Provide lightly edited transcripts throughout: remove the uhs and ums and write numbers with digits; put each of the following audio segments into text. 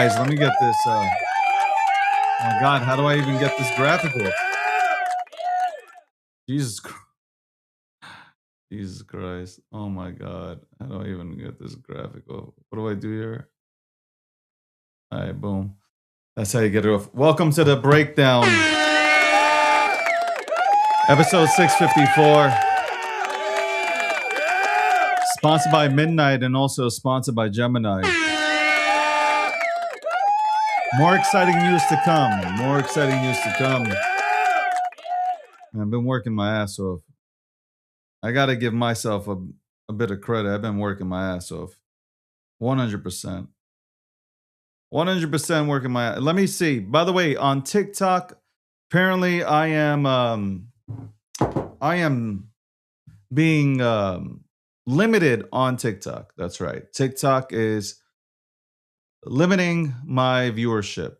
guys, let me get this. Oh my God, how do I even get this graphical? Jesus Christ. Jesus Christ. Oh my God. How do I even get this graphical? What do I do here? All right, boom. That's how you get it off. Welcome to the breakdown. Episode 654. Sponsored by Midnight and also sponsored by Gemini. More exciting news to come. More exciting news to come. I've been working my ass off. I got to give myself a bit of credit. I've been working my ass off. 100%. 100% working my. Let me see. By the way, on TikTok, apparently I am being limited on TikTok. That's right. TikTok is limiting my viewership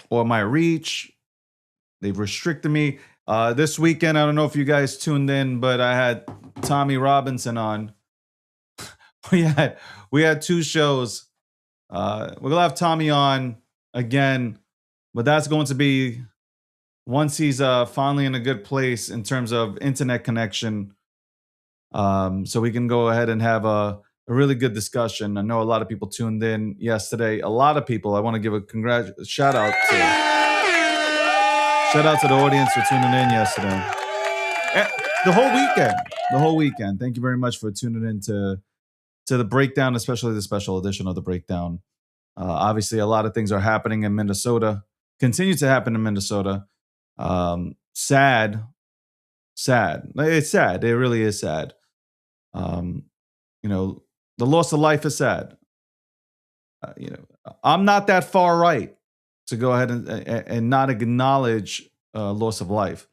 or my reach. They've restricted me. This weekend, I don't know if you guys tuned in, but I had Tommy Robinson on. We had two shows. We're gonna have Tommy on again, but that's going to be once he's finally in a good place in terms of internet connection. So we can go ahead and have a really good discussion. I know a lot of people tuned in yesterday. A lot of people. I want to give a shout out to the audience for tuning in yesterday. The whole weekend. Thank you very much for tuning in to the breakdown, especially the special edition of the breakdown. Obviously, a lot of things are happening in Minnesota. Continue to happen in Minnesota. Sad. It's sad. It really is sad. The loss of life is sad. I'm not that far right to go ahead and not acknowledge loss of life.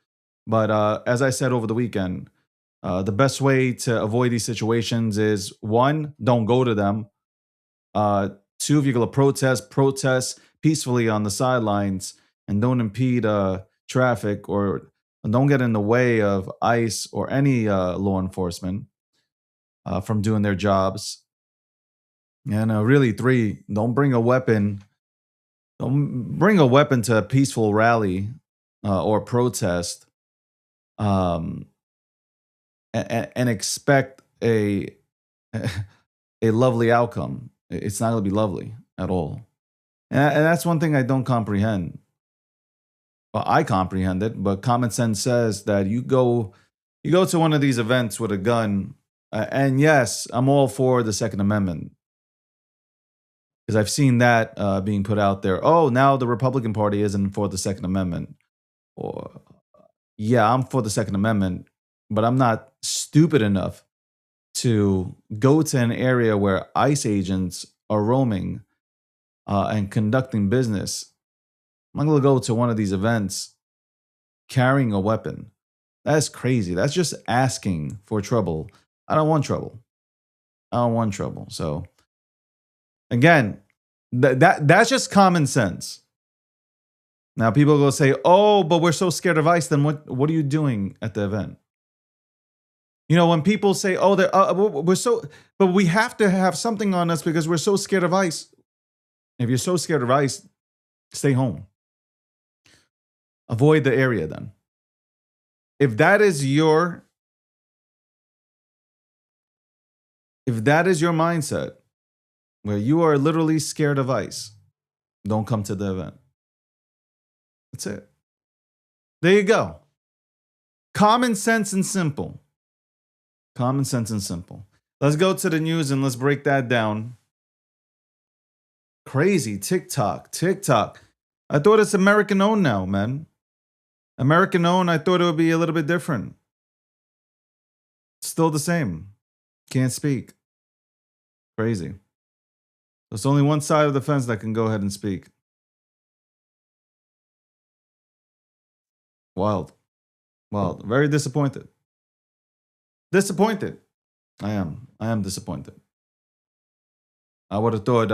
But as I said over the weekend, the best way to avoid these situations is, one, don't go to them. Two, if you're going to protest peacefully on the sidelines and don't impede traffic or don't get in the way of ICE or any law enforcement from doing their jobs. And really, three, don't bring a weapon. Don't bring a weapon to a peaceful rally or protest and expect a lovely outcome. It's not going to be lovely at all. And that's one thing I don't comprehend. Well, I comprehend it, but common sense says that you go to one of these events with a gun, and yes, I'm all for the Second Amendment. Because I've seen that being put out there. Oh, now the Republican Party isn't for the Second Amendment. Or, yeah, I'm for the Second Amendment, but I'm not stupid enough to go to an area where ICE agents are roaming and conducting business. I'm not going to go to one of these events carrying a weapon. That's crazy. That's just asking for trouble. I don't want trouble. So, again, that's just common sense. Now, people will say, oh, but we're so scared of ICE. Then what are you doing at the event? When people say, oh, we're so, but we have to have something on us because we're so scared of ICE. If you're so scared of ICE, stay home. Avoid the area then. If that is your mindset, where you are literally scared of ICE, don't come to the event. That's it. There you go. Common sense and simple. Let's go to the news and let's break that down. Crazy. TikTok. I thought it's American owned now, man. American owned, I thought it would be a little bit different. Still the same. Can't speak. Crazy. There's only one side of the fence that can go ahead and speak. Wild. Very disappointed. I am disappointed. I would have thought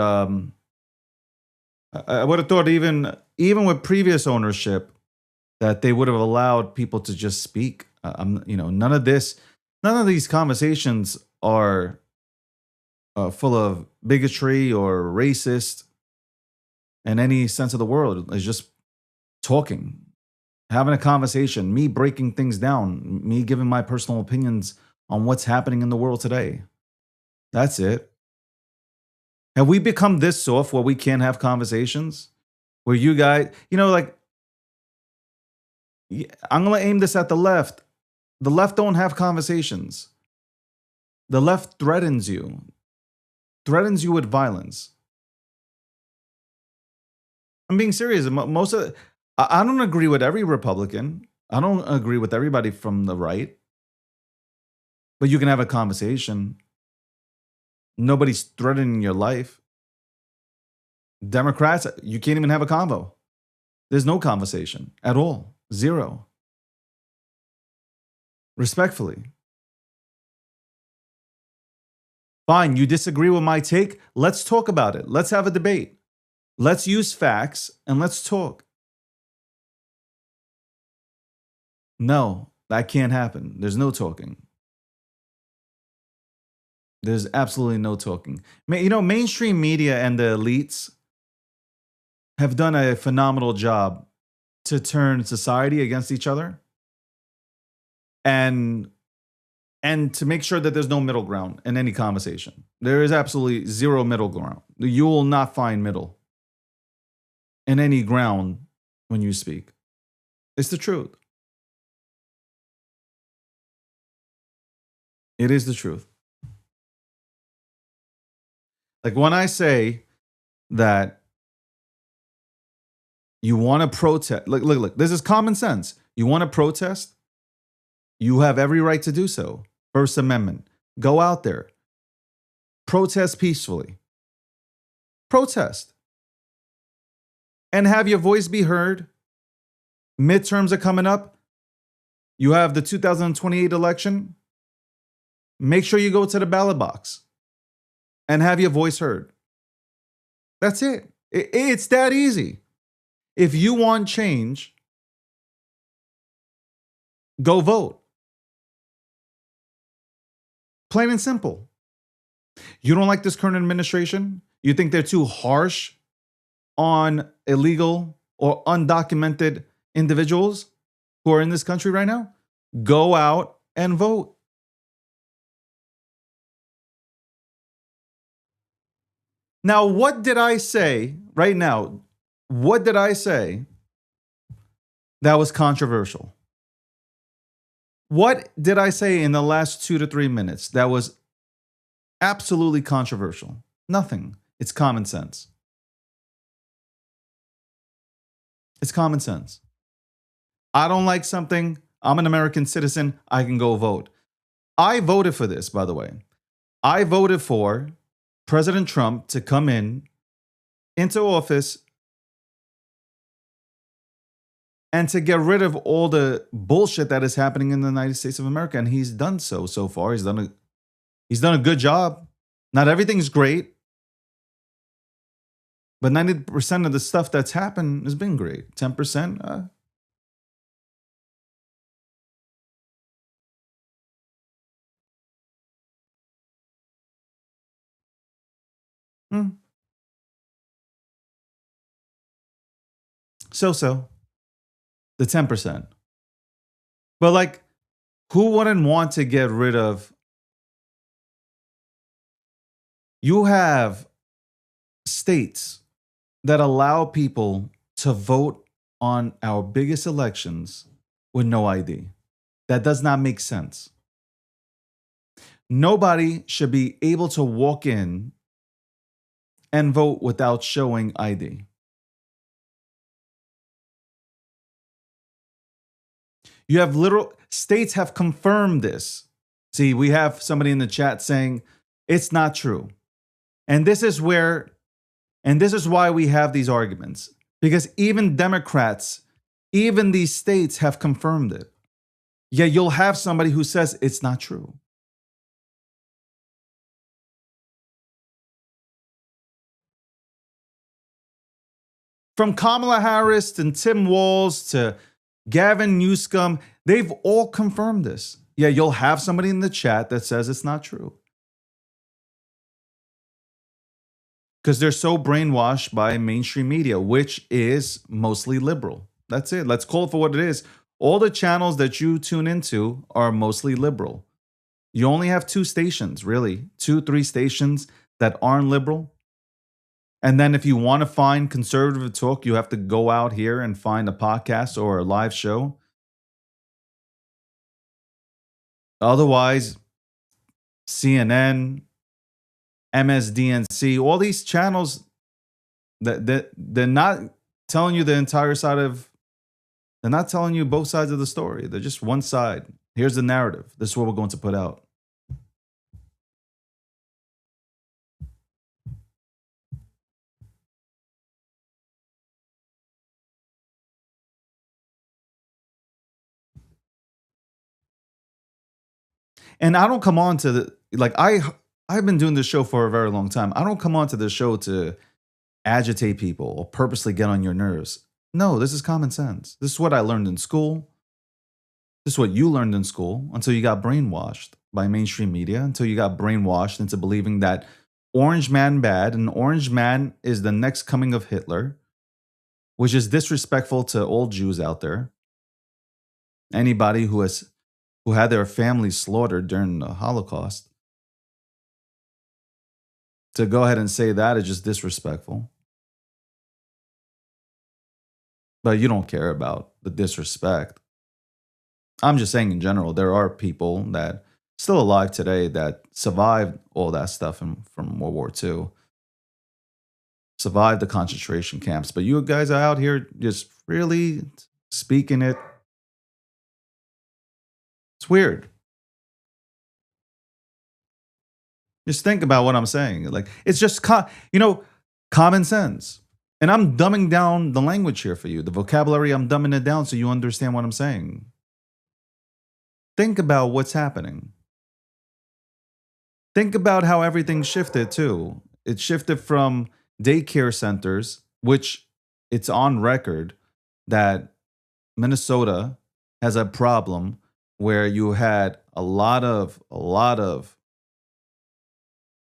even with previous ownership that they would have allowed people to just speak. None of these conversations are full of bigotry or racist in any sense of the world. It's just talking, having a conversation, me breaking things down, me giving my personal opinions on what's happening in the world today. That's it. Have we become this soft where we can't have conversations? Where you guys, like, I'm going to aim this at the left. The left don't have conversations. The left threatens you with violence. I'm being serious. Most of I don't agree with every Republican. I don't agree with everybody from the right. But you can have a conversation. Nobody's threatening your life. Democrats, you can't even have a convo. There's no conversation at all. Zero. Respectfully. Fine, you disagree with my take? Let's talk about it. Let's have a debate. Let's use facts and let's talk. No, that can't happen. There's no talking. There's absolutely no talking. Mainstream media and the elites have done a phenomenal job to turn society against each other and to make sure that there's no middle ground in any conversation. There is absolutely zero middle ground. You will not find middle in any ground when you speak. It's the truth. It is the truth. Like when I say that you want to protest, look, this is common sense. You want to protest? You have every right to do so. First Amendment. Go out there. Protest peacefully. Protest. And have your voice be heard. Midterms are coming up. You have the 2028 election. Make sure you go to the ballot box and have your voice heard. That's it. It's that easy. If you want change, go vote. Plain and simple. You don't like this current administration? You think they're too harsh on illegal or undocumented individuals who are in this country right now? Go out and vote. Now, what did I say right now? What did I say that was controversial? What did I say in the last 2 to 3 minutes that was absolutely controversial? Nothing. It's common sense. It's common sense. I don't like something. I'm an American citizen. I can go vote. I voted for this, by the way. I voted for President Trump to come into office and to get rid of all the bullshit that is happening in the United States of America. And he's done so far. He's done a good job. Not everything's great, but 90% of the stuff that's happened has been great. 10%, so. The 10%. But like, who wouldn't want to get rid of? You have states that allow people to vote on our biggest elections with no ID. That does not make sense. Nobody should be able to walk in and vote without showing ID. You have states have confirmed this. See, we have somebody in the chat saying it's not true. And this is why we have these arguments. Because even Democrats, even these states have confirmed it. Yet you'll have somebody who says it's not true. From Kamala Harris and Tim Walz to Gavin Newsom, they've all confirmed this. Yeah, you'll have somebody in the chat that says it's not true. because they're so brainwashed by mainstream media, which is mostly liberal. That's it. Let's call it for what it is. All the channels that you tune into are mostly liberal. You only have two stations, really, two, three stations that aren't liberal. And then if you want to find conservative talk, you have to go out here and find a podcast or a live show. Otherwise, CNN, MSDNC, all these channels that they're not telling you the entire side of they're not telling you both sides of the story. They're just one side. Here's the narrative. This is what we're going to put out. And I don't come on to the like I've been doing this show for a very long time. I don't come on to this show to agitate people or purposely get on your nerves. No, this is common sense. This is what I learned in school. This is what you learned in school until you got brainwashed by mainstream media, until you got brainwashed into believing that Orange Man bad and Orange Man is the next coming of Hitler, which is disrespectful to all Jews out there. Anybody who had their families slaughtered during the Holocaust. To go ahead and say that is just disrespectful. But you don't care about the disrespect. I'm just saying in general, there are people that still alive today that survived all that stuff from World War II, survived the concentration camps. But you guys are out here just really speaking it. It's weird. Just think about what I'm saying. Like it's just common sense. And I'm dumbing down the language here for you. The vocabulary, I'm dumbing it down so you understand what I'm saying. Think about what's happening. Think about how everything shifted too. It shifted from daycare centers, which it's on record that Minnesota has a problem where you had a lot of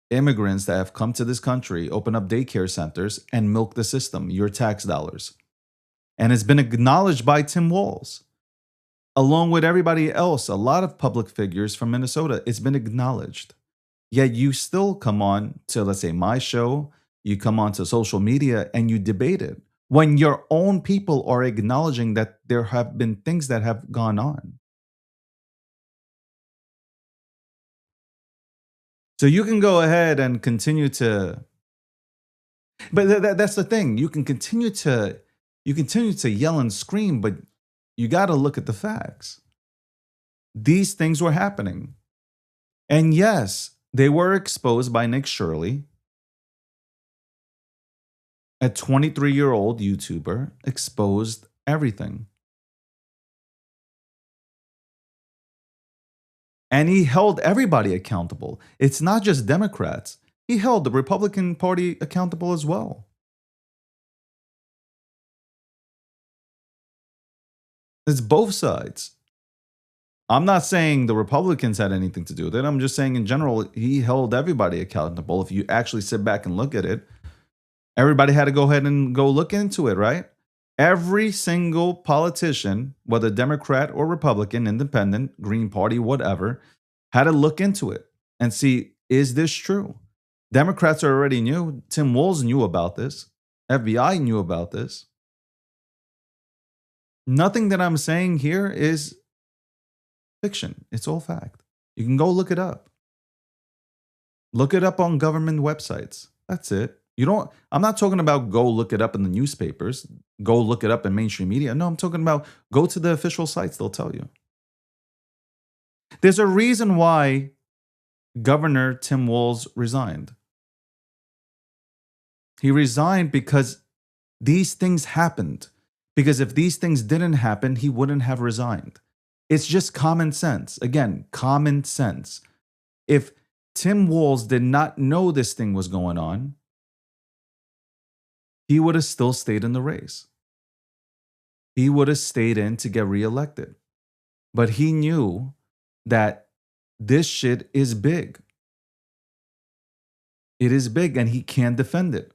immigrants that have come to this country open up daycare centers and milk the system, your tax dollars. And it's been acknowledged by Tim Walz, along with everybody else, a lot of public figures from Minnesota. It's been acknowledged. Yet you still come on to, let's say, my show, you come on to social media and you debate it when your own people are acknowledging that there have been things that have gone on. So you can go ahead and continue to, but that's the thing. You continue to yell and scream, but you got to look at the facts. These things were happening. And yes, they were exposed by Nick Shirley, a 23-year-old YouTuber, exposed everything. And he held everybody accountable. It's not just Democrats. He held the Republican Party accountable as well. It's both sides. I'm not saying the Republicans had anything to do with it. I'm just saying in general, he held everybody accountable. If you actually sit back and look at it, everybody had to go ahead and go look into it, right? Every single politician, whether Democrat or Republican, independent, Green Party, whatever, had to look into it and see, is this true? Democrats already knew. Tim Walz knew about this. FBI knew about this. Nothing that I'm saying here is fiction. It's all fact. You can go look it up. Look it up on government websites. That's it. I'm not talking about go look it up in the newspapers, go look it up in mainstream media. No, I'm talking about go to the official sites, they'll tell you. There's a reason why Governor Tim Walz resigned. He resigned because these things happened. Because if these things didn't happen, he wouldn't have resigned. It's just common sense. Again, common sense. If Tim Walz did not know this thing was going on, he would have still stayed in the race. He would have stayed in to get reelected. But he knew that this shit is big. It is big and he can't defend it.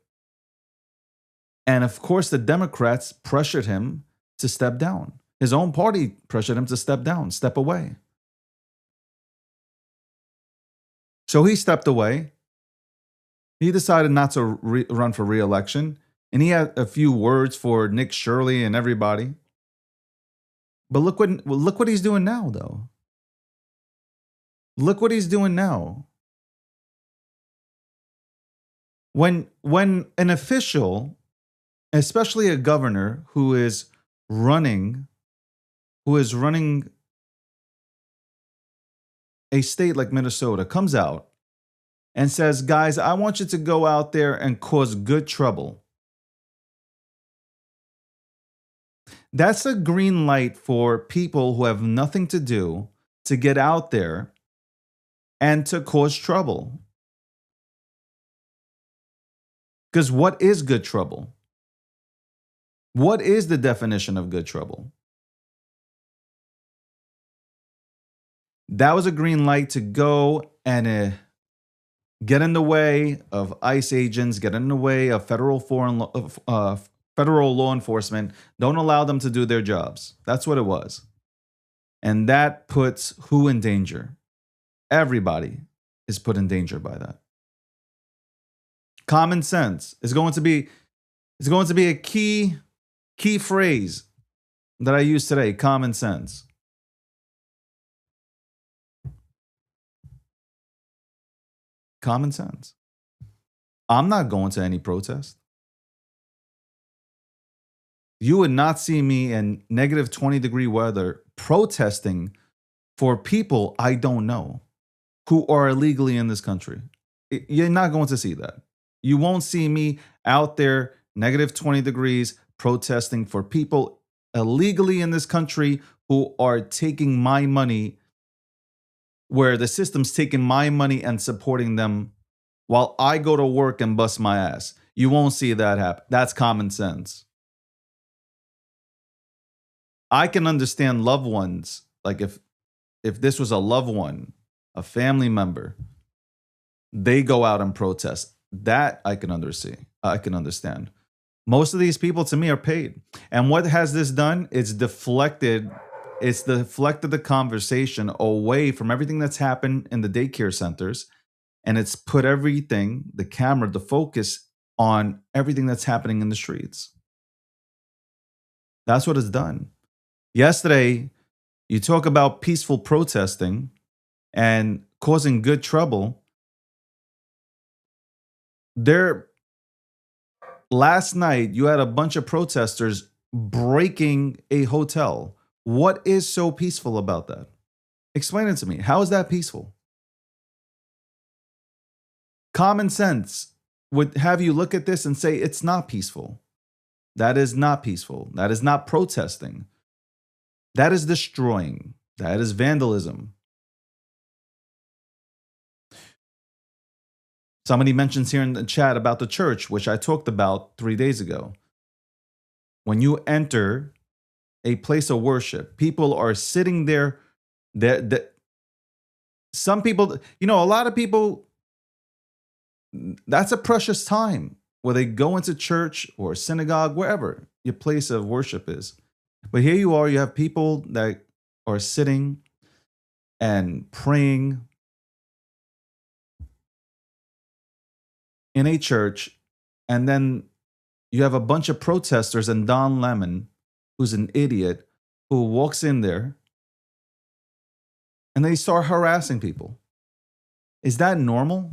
And of course, the Democrats pressured him to step down. His own party pressured him to step down, step away. So he stepped away. He decided not to run for re-election. And he had a few words for Nick Shirley and everybody. But look what he's doing now, though. Look what he's doing now. When an official, especially a governor who is running a state like Minnesota, comes out and says, guys, I want you to go out there and cause good trouble. That's a green light for people who have nothing to do to get out there and to cause trouble. Because what is good trouble? What is the definition of good trouble? That was a green light to go and get in the way of ICE agents, get in the way of federal law enforcement. Don't allow them to do their jobs. That's what it was. And that puts who in danger? Everybody is put in danger by that. Common sense is going to be a key phrase that I use today. Common sense. Common sense. I'm not going to any protest. You would not see me in negative 20-degree weather protesting for people I don't know who are illegally in this country. You're not going to see that. You won't see me out there negative 20 degrees protesting for people illegally in this country who are taking my money, where the system's taking my money and supporting them while I go to work and bust my ass. You won't see that happen. That's common sense. I can understand loved ones. Like if this was a loved one, a family member, they go out and protest. That I can understand. Most of these people, to me, are paid. And what has this done? It's deflected the conversation away from everything that's happened in the daycare centers. And it's put everything, the camera, the focus on everything that's happening in the streets. That's what it's done. Yesterday, you talk about peaceful protesting and causing good trouble. Last night, you had a bunch of protesters breaking a hotel. What is so peaceful about that? Explain it to me. How is that peaceful? Common sense would have you look at this and say, it's not peaceful. That is not peaceful. That is not protesting. That is destroying. That is vandalism. Somebody mentions here in the chat about the church, which I talked about 3 days ago. When you enter a place of worship, people are sitting there. Some people, a lot of people, that's a precious time where they go into church or synagogue, wherever your place of worship is. But here you are, you have people that are sitting and praying in a church, and then you have a bunch of protesters and Don Lemon, who's an idiot, who walks in there and they start harassing people. Is that normal?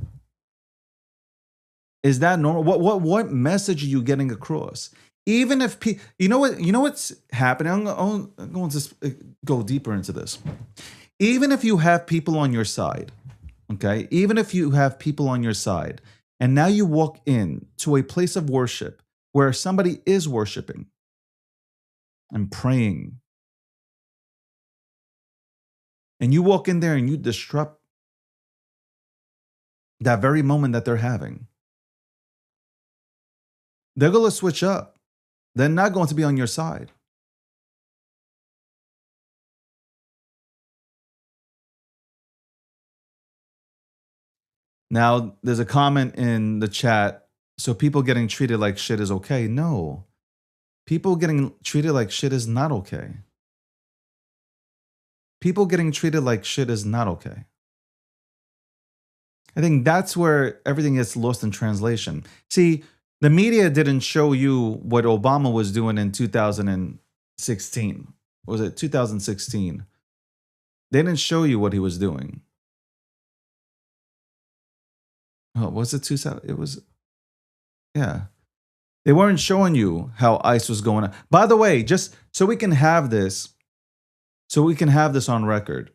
Is that normal? What message are you getting across? Even if you know what's happening. I'm going to go deeper into this. Even if you have people on your side, okay? Even if you have people on your side, and now you walk in to a place of worship where somebody is worshiping and praying, and you walk in there and you disrupt that very moment that they're having, they're going to switch up. They're not going to be on your side. Now, there's a comment in the chat. So people getting treated like shit is okay. No, people getting treated like shit is not okay. People getting treated like shit is not okay. I think that's where everything gets lost in translation. See, the media didn't show you what Obama was doing in 2016. Was it 2016? They didn't show you what he was doing. Oh, was it 2000? It was, yeah. They weren't showing you how ICE was going on. By the way, just so we can have this, on record.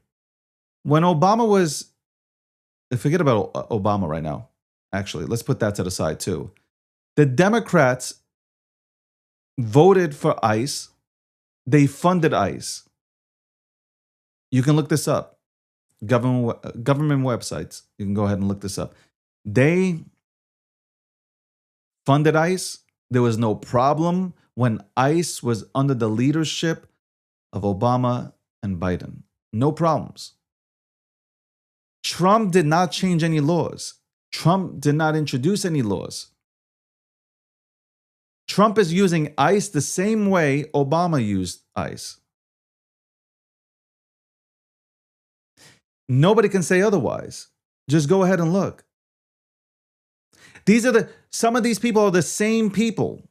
When Obama was, forget about Obama right now. Actually, let's put that to the side too. The Democrats voted for ICE. They funded ICE. You can look this up. Government websites. You can go ahead and look this up. They funded ICE. There was no problem when ICE was under the leadership of Obama and Biden. No problems. Trump did not change any laws. Trump did not introduce any laws. Trump is using ICE the same way Obama used ICE. Nobody can say otherwise. Just go ahead and look. Some of these people are the same people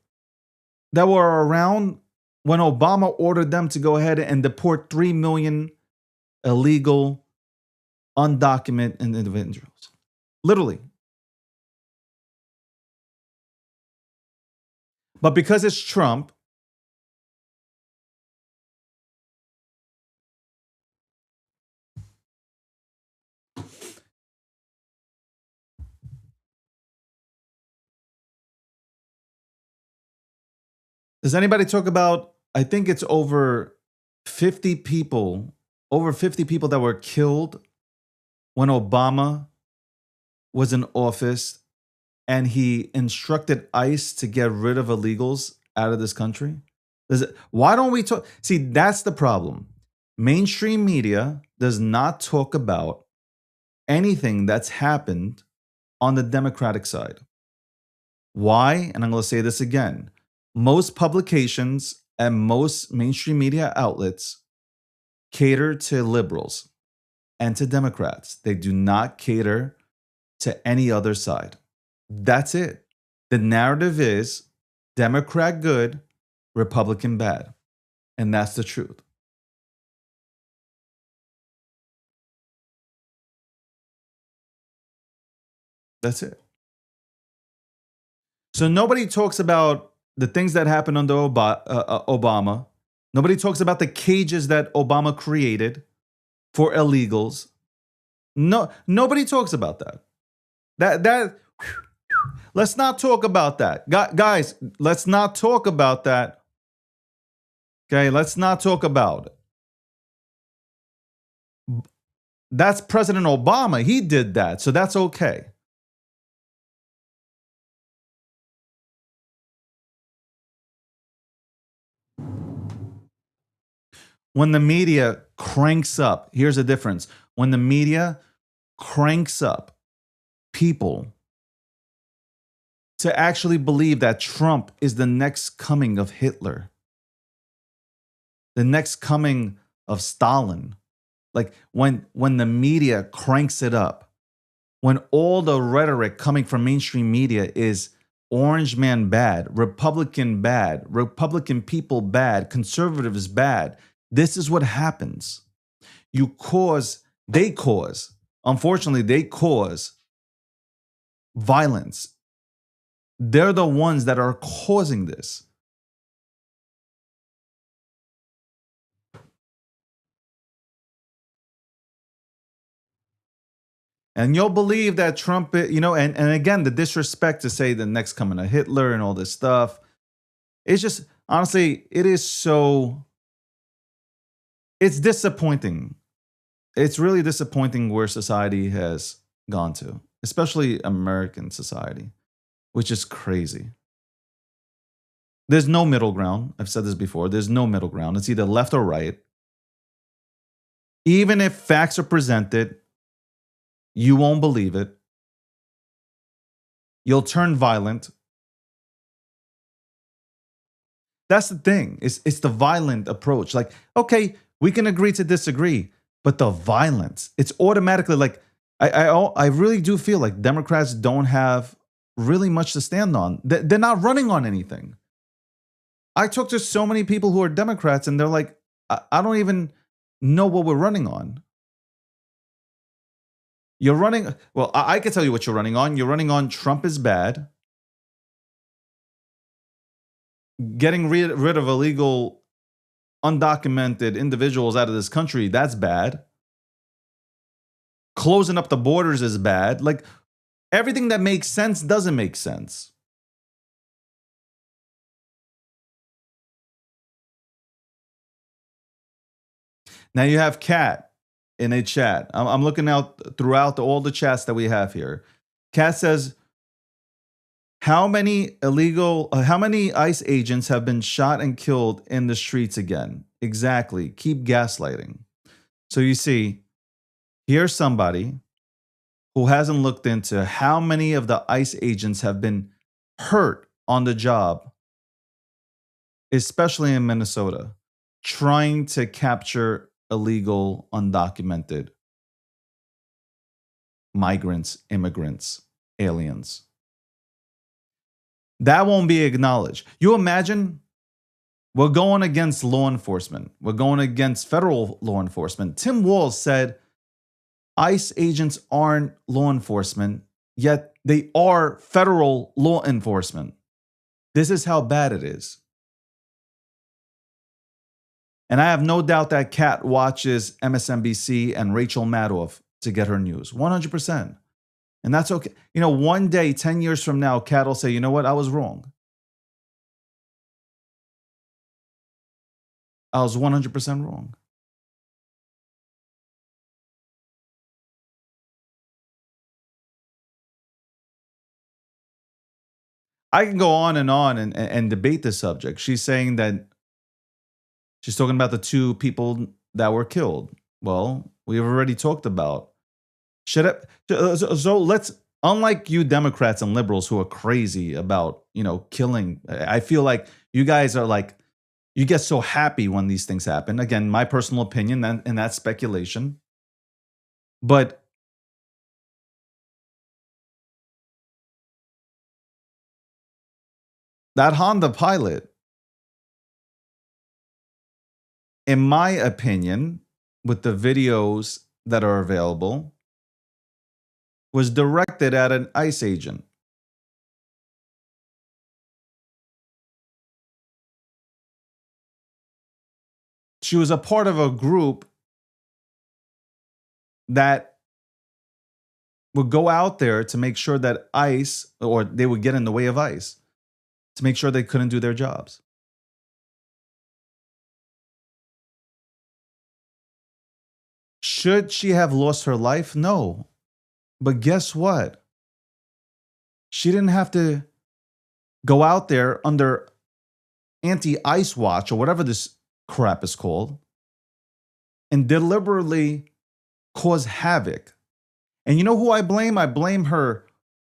that were around when Obama ordered them to go ahead and deport 3 million illegal, undocumented individuals. Literally. But because it's Trump, does anybody talk about, I think it's over 50 people that were killed when Obama was in office and he instructed ICE to get rid of illegals out of this country? Why don't we talk? See, that's the problem. Mainstream media does not talk about anything that's happened on the Democratic side. Why? And I'm going to say this again. Most publications and most mainstream media outlets cater to liberals and to Democrats. They do not cater to any other side. That's it. The narrative is Democrat good, Republican bad. And that's the truth. That's it. So nobody talks about the things that happened under Obama. Nobody talks about the cages that Obama created for illegals. No, nobody talks about that. Let's not talk about that. Guys, let's not talk about that. Okay, let's not talk about it. That's President Obama. He did that, so that's okay. When the media cranks up, here's the difference. When the media cranks up people to actually believe that Trump is the next coming of Hitler, the next coming of Stalin, like when the media cranks it up, when all the rhetoric coming from mainstream media is orange man bad, Republican people bad, conservatives bad, this is what happens. Unfortunately, they cause violence. They're the ones that are causing this. And you'll believe that Trump, and again, the disrespect to say the next coming of Hitler and all this stuff. It's just, honestly, it's disappointing. It's really disappointing where society has gone to, especially American society, which is crazy. There's no middle ground. I've said this before. There's no middle ground. It's either left or right. Even if facts are presented, you won't believe it. You'll turn violent. That's the thing. It's the violent approach. Like, okay, we can agree to disagree, but the violence, it's automatically like I really do feel like Democrats don't have really much to stand on. They're not running on anything. I talk to so many people who are Democrats, and they're like, I don't even know what we're running on. You're running. Well, I can tell you what you're running on. You're running on Trump is bad. Getting rid of illegal, undocumented individuals out of this country, that's bad. Closing up the borders is bad. Like, everything that makes sense doesn't make sense. Now you have Kat in a chat. I'm looking out throughout all the chats that we have here. Kat says, how many ICE agents have been shot and killed in the streets again? Exactly. Keep gaslighting. So you see, here's somebody who hasn't looked into how many of the ICE agents have been hurt on the job, especially in Minnesota, trying to capture illegal, undocumented migrants, immigrants, aliens. That won't be acknowledged. You imagine we're going against law enforcement. We're going against federal law enforcement. Tim Walz said ICE agents aren't law enforcement, yet they are federal law enforcement. This is how bad it is. And I have no doubt that Kat watches MSNBC and Rachel Maddow to get her news. 100%. And that's okay. You know, one day, 10 years from now, Kat will say, you know what? I was wrong. I was 100% wrong. I can go on and debate this subject. She's saying that she's talking about the two people that were killed. Well, we've already talked about. So let's, unlike you Democrats and liberals who are crazy about, killing, I feel like you guys are like, you get so happy when these things happen. Again, my personal opinion, and that's speculation. But that Honda Pilot, in my opinion, with the videos that are available, was directed at an ICE agent. She was a part of a group that would go out there to make sure that ICE, or they would get in the way of ICE, to make sure they couldn't do their jobs. Should she have lost her life? No. But guess what? She didn't have to go out there under anti-ICE watch or whatever this crap is called and deliberately cause havoc. And you know who I blame? I blame her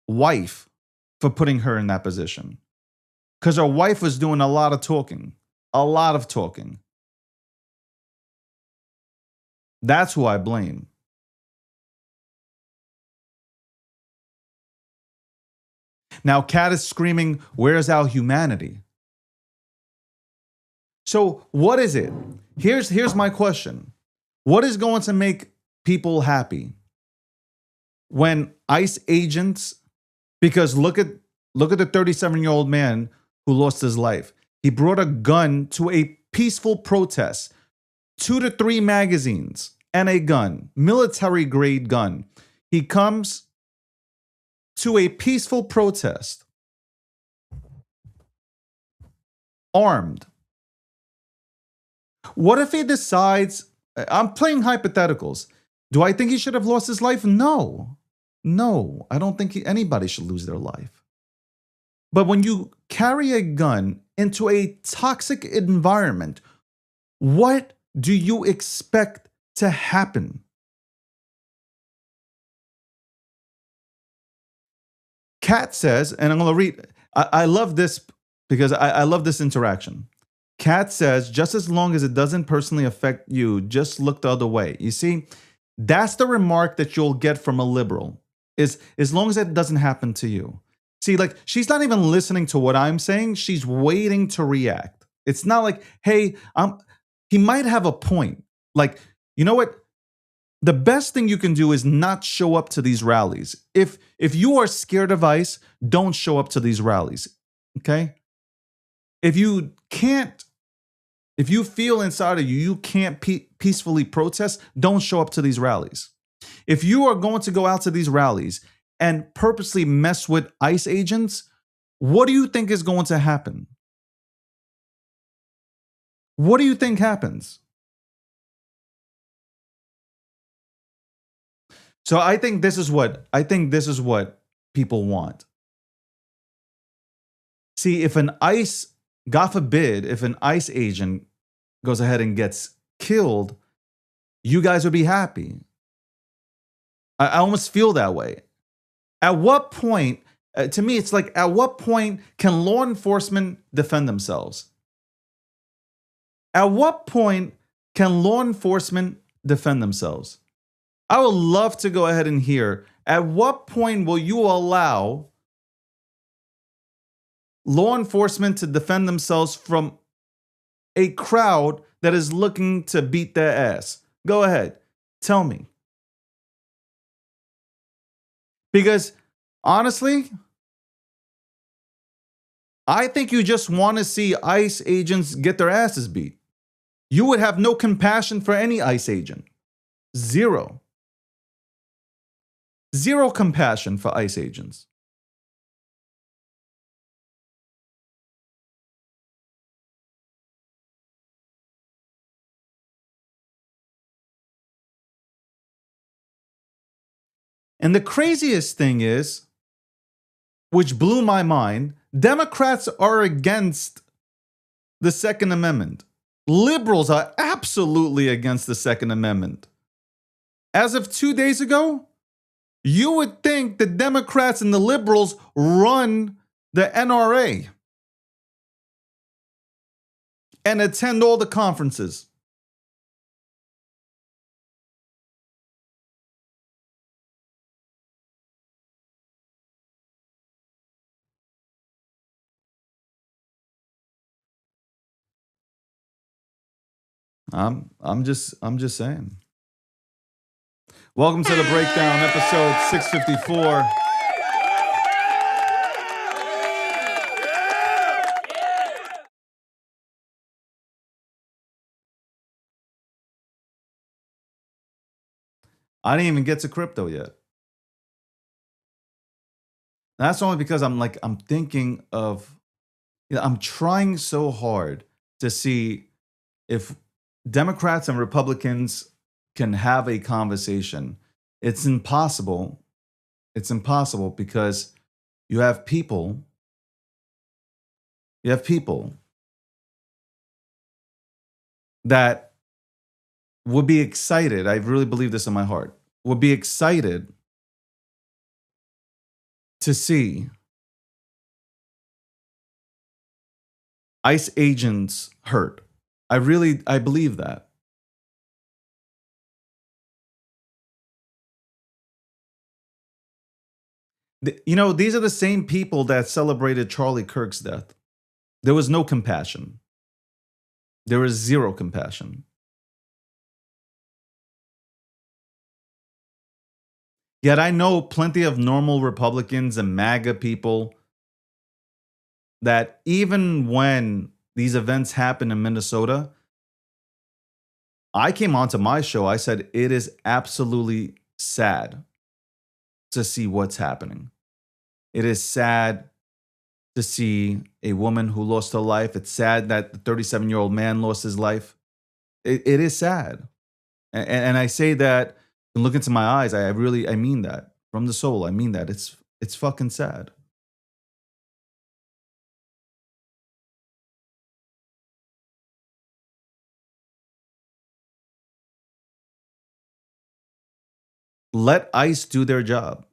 wife for putting her in that position. Because her wife was doing a lot of talking. A lot of talking. That's who I blame. Now, Kat is screaming, where's our humanity? So, what is it? Here's my question. What is going to make people happy? When ICE agents, because look at the 37-year-old man who lost his life. He brought a gun to a peaceful protest, 2 to 3 magazines and a gun, military grade gun. He comes to a peaceful protest, armed. What if he decides, I'm playing hypotheticals. Do I think he should have lost his life? No. No, I don't think anybody should lose their life. But when you carry a gun into a toxic environment, what do you expect to happen? Kat says, and I'm going to read, I love this because I love this interaction. Kat says, just as long as it doesn't personally affect you, just look the other way. You see, that's the remark that you'll get from a liberal, is as long as it doesn't happen to you. See, like, she's not even listening to what I'm saying. She's waiting to react. It's not like, hey, he might have a point. Like, you know what? The best thing you can do is not show up to these rallies. If you are scared of ICE, don't show up to these rallies. Okay? If you can't, if you feel inside of you you can't peacefully protest, don't show up to these rallies. If you are going to go out to these rallies and purposely mess with ICE agents, what do you think is going to happen? What do you think happens? So I think this is what people want. See, if an ICE, God forbid, if an ICE agent goes ahead and gets killed, you guys would be happy. I almost feel that way. At what point, to me, it's like, at what point can law enforcement defend themselves? At what point can law enforcement defend themselves? I would love to go ahead and hear, at what point will you allow law enforcement to defend themselves from a crowd that is looking to beat their ass? Go ahead, tell me. Because honestly, I think you just want to see ICE agents get their asses beat. You would have no compassion for any ICE agent. Zero. Zero compassion for ICE agents. And the craziest thing is, which blew my mind, Democrats are against the Second Amendment. Liberals are absolutely against the Second Amendment. As of 2 days ago, you would think the Democrats and the liberals run the NRA and attend all the conferences. I'm just saying. Welcome to the breakdown, episode 654. I didn't even get to crypto yet. That's only because I'm thinking of, I'm trying so hard to see if Democrats and Republicans can have a conversation. It's impossible. It's impossible because you have people, you have people that would be excited. I really believe this in my heart. Would be excited to see ICE agents hurt. I believe that. You know, these are the same people that celebrated Charlie Kirk's death. There was no compassion. There was zero compassion. Yet I know plenty of normal Republicans and MAGA people that even when these events happen in Minnesota, I came onto my show. I said, it is absolutely sad to see what's happening. It is sad to see a woman who lost her life. It's sad that the 37-year-old man lost his life. It is sad. And I say that and look into my eyes. I mean that from the soul. I mean that. It's fucking sad. Let ICE do their job.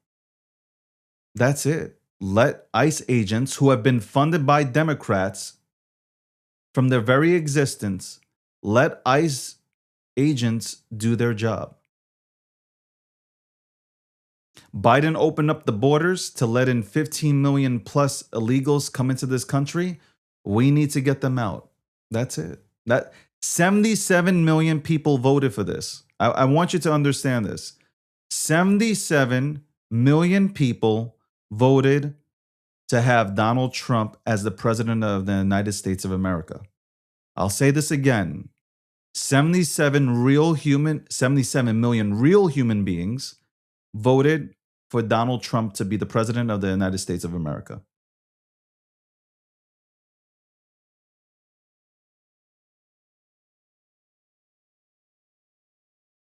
That's it. Let ICE agents who have been funded by Democrats from their very existence, let ICE agents do their job. Biden opened up the borders to let in 15 million plus illegals come into this country. We need to get them out. That's it. That 77 million people voted for this. I want you to understand this. 77 million people voted to have Donald Trump as the president of the United States of America. I'll say this again. 77 million real human beings voted for Donald Trump to be the president of the United States of America.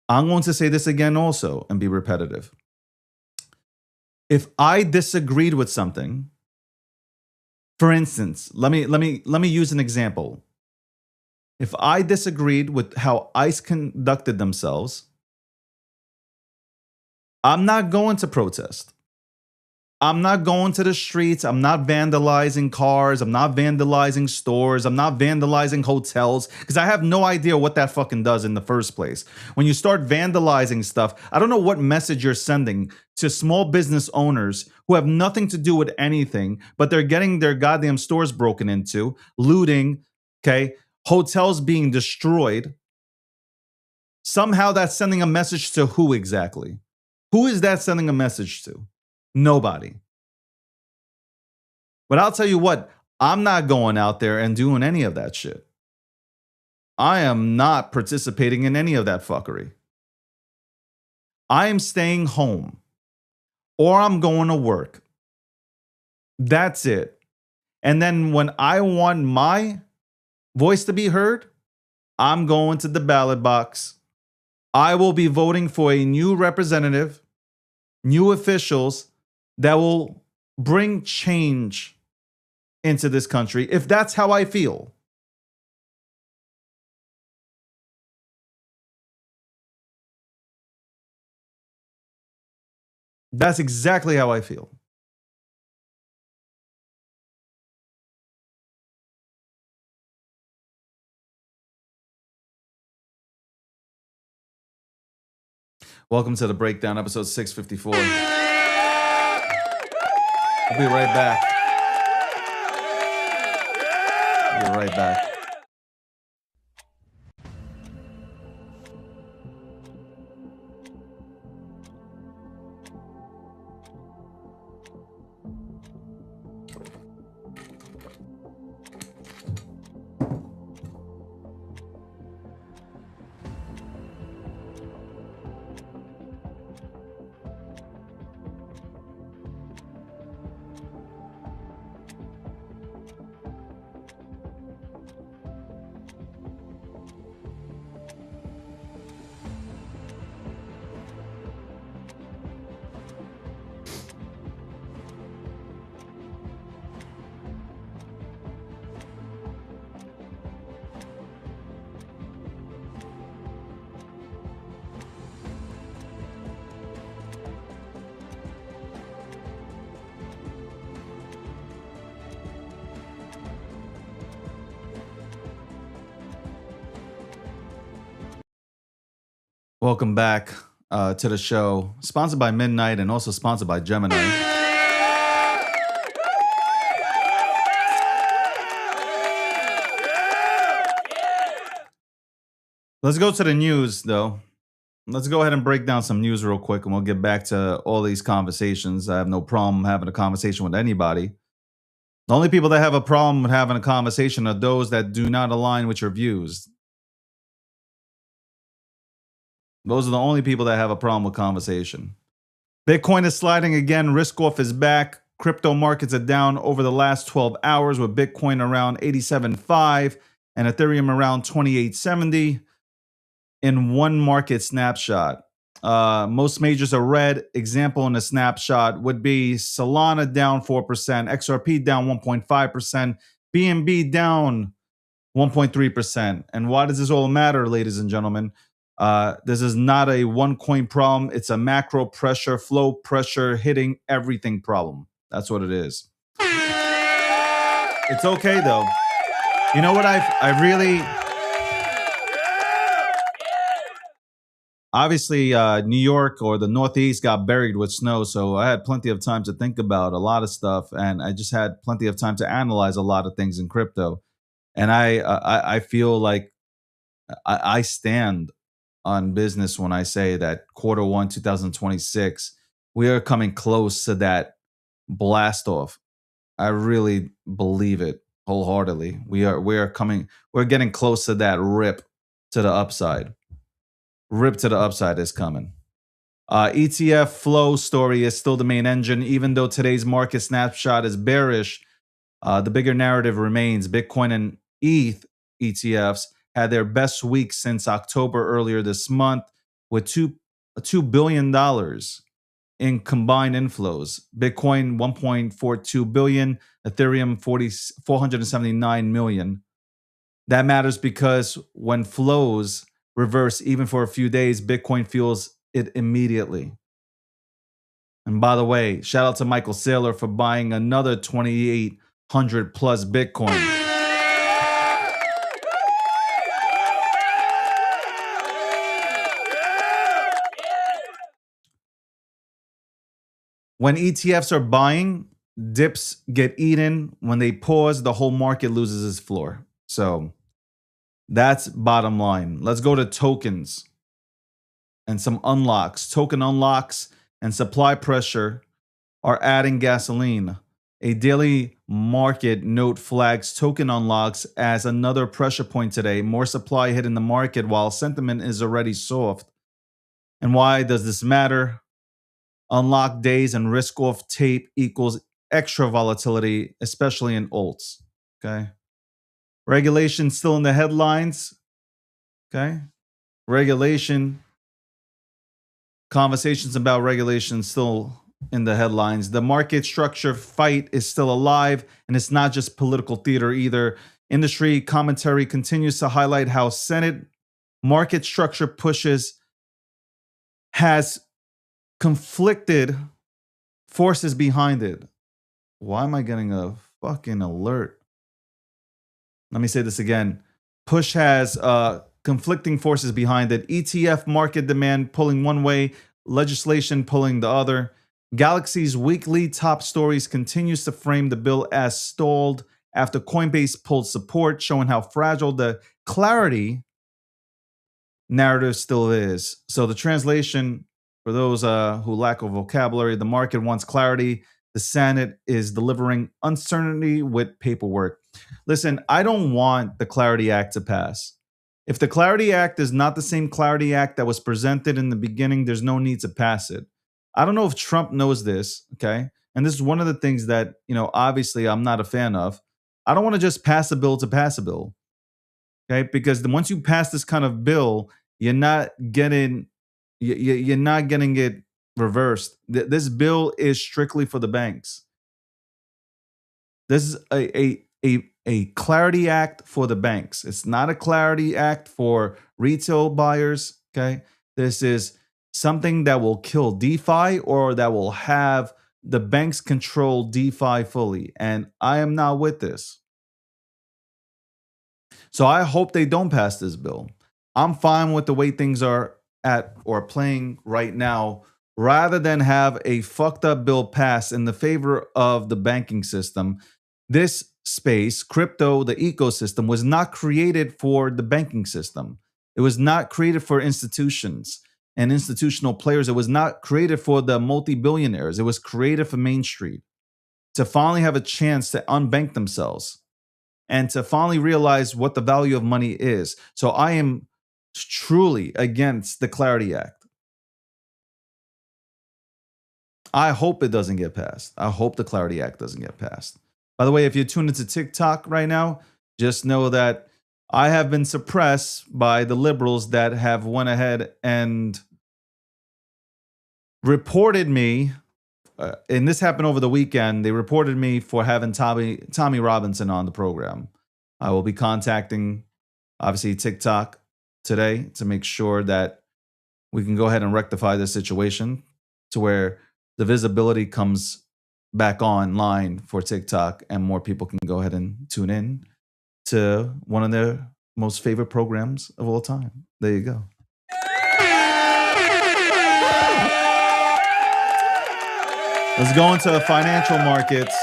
I'm going to say this again also and be repetitive. If I disagreed with something, for instance, let me use an example. If I disagreed with how ICE conducted themselves, I'm not going to protest. I'm not going to the streets. I'm not vandalizing cars. I'm not vandalizing stores. I'm not vandalizing hotels because I have no idea what that fucking does in the first place. When you start vandalizing stuff, I don't know what message you're sending to small business owners who have nothing to do with anything, but they're getting their goddamn stores broken into, looting, okay, hotels being destroyed. Somehow that's sending a message to who exactly? Who is that sending a message to? Nobody. But I'll tell you what, I'm not going out there and doing any of that shit. I am not participating in any of that fuckery. I am staying home or I'm going to work. That's it. And then when I want my voice to be heard, I'm going to the ballot box. I will be voting for a new representative, new officials that will bring change into this country if that's how I feel. That's exactly how I feel. Welcome to the breakdown, episode 654. We'll be right back. We'll be right back. Welcome back to the show, sponsored by Midnight and also sponsored by Gemini. Let's go to the news, though. Let's go ahead and break down some news real quick, and we'll get back to all these conversations. I have no problem having a conversation with anybody. The only people that have a problem with having a conversation are those that do not align with your views. Those are the only people that have a problem with conversation. Bitcoin is sliding again. Risk off is back. Crypto markets are down over the last 12 hours with Bitcoin around 87.5 and Ethereum around 28.70 in one market snapshot. Most majors are red. Example in a snapshot would be Solana down 4%, XRP down 1.5%, BNB down 1.3%. And why does this all matter, ladies and gentlemen? This is not a one coin problem. It's a macro pressure, flow pressure hitting everything problem. That's what it is. It's okay though. You know what I really obviously New York or the Northeast got buried with snow, so I had plenty of time to think about a lot of stuff, and I just had plenty of time to analyze a lot of things in crypto. And I feel like I stand on business when I say that quarter one 2026 we are coming close to that blast off. I really believe it wholeheartedly. We're getting close to that rip to the upside. Rip to the upside is coming. ETF flow story is still the main engine, even though today's market snapshot is bearish. The bigger narrative remains. Bitcoin and ETH ETFs had their best week since October earlier this month, with $2 billion in combined inflows. Bitcoin 1.42 billion, Ethereum 479 million. That matters because when flows reverse even for a few days, Bitcoin feels it immediately. And by the way, shout out to Michael Saylor for buying another 2,800 plus Bitcoin. When ETFs are buying, dips get eaten. When they pause, the whole market loses its floor. So that's bottom line. Let's go to tokens and some unlocks. Token unlocks and supply pressure are adding gasoline. A daily market note flags token unlocks as another pressure point today. More supply hitting the market while sentiment is already soft. And why does this matter? Unlock days and risk off tape equals extra volatility, especially in alts. Okay. Regulation still in the headlines. Okay. Regulation. Conversations about regulation still in the headlines. The market structure fight is still alive, and it's not just political theater either. Industry commentary continues to highlight how Senate market structure pushes has conflicted forces behind it. Why am I getting a fucking alert? Let me say this again. Push has conflicting forces behind it. ETF market demand pulling one way, legislation pulling the other. Galaxy's weekly top stories continues to frame the bill as stalled after Coinbase pulled support, showing how fragile the clarity narrative still is. So the translation, for those who lack a vocabulary, the market wants clarity. The Senate is delivering uncertainty with paperwork. Listen, I don't want the Clarity Act to pass. If the Clarity Act is not the same Clarity Act that was presented in the beginning, there's no need to pass it. I don't know if Trump knows this, okay? And this is one of the things that, obviously I'm not a fan of. I don't want to just pass a bill to pass a bill, okay? Because once you pass this kind of bill, you're not getting it reversed. This bill is strictly for the banks. This is a clarity act for the banks. It's not a clarity act for retail buyers. Okay. This is something that will kill DeFi or that will have the banks control DeFi fully. And I am not with this. So I hope they don't pass this bill. I'm fine with the way things are at or playing right now, rather than have a fucked up bill pass in the favor of the banking system. This space, crypto, the ecosystem, was not created for the banking system. It was not created for institutions and institutional players. It was not created for the multi-billionaires. It was created for Main Street to finally have a chance to unbank themselves and to finally realize what the value of money is. So I am truly against the Clarity Act. I hope it doesn't get passed. I hope the Clarity Act doesn't get passed. By the way, if you're tuned into TikTok right now, just know that I have been suppressed by the liberals that have went ahead and reported me. And this happened over the weekend. They reported me for having Tommy Robinson on the program. I will be contacting, obviously, TikTok today to make sure that we can go ahead and rectify this situation to where the visibility comes back online for TikTok, and more people can go ahead and tune in to one of their most favorite programs of all time. There you go. Let's go into financial markets.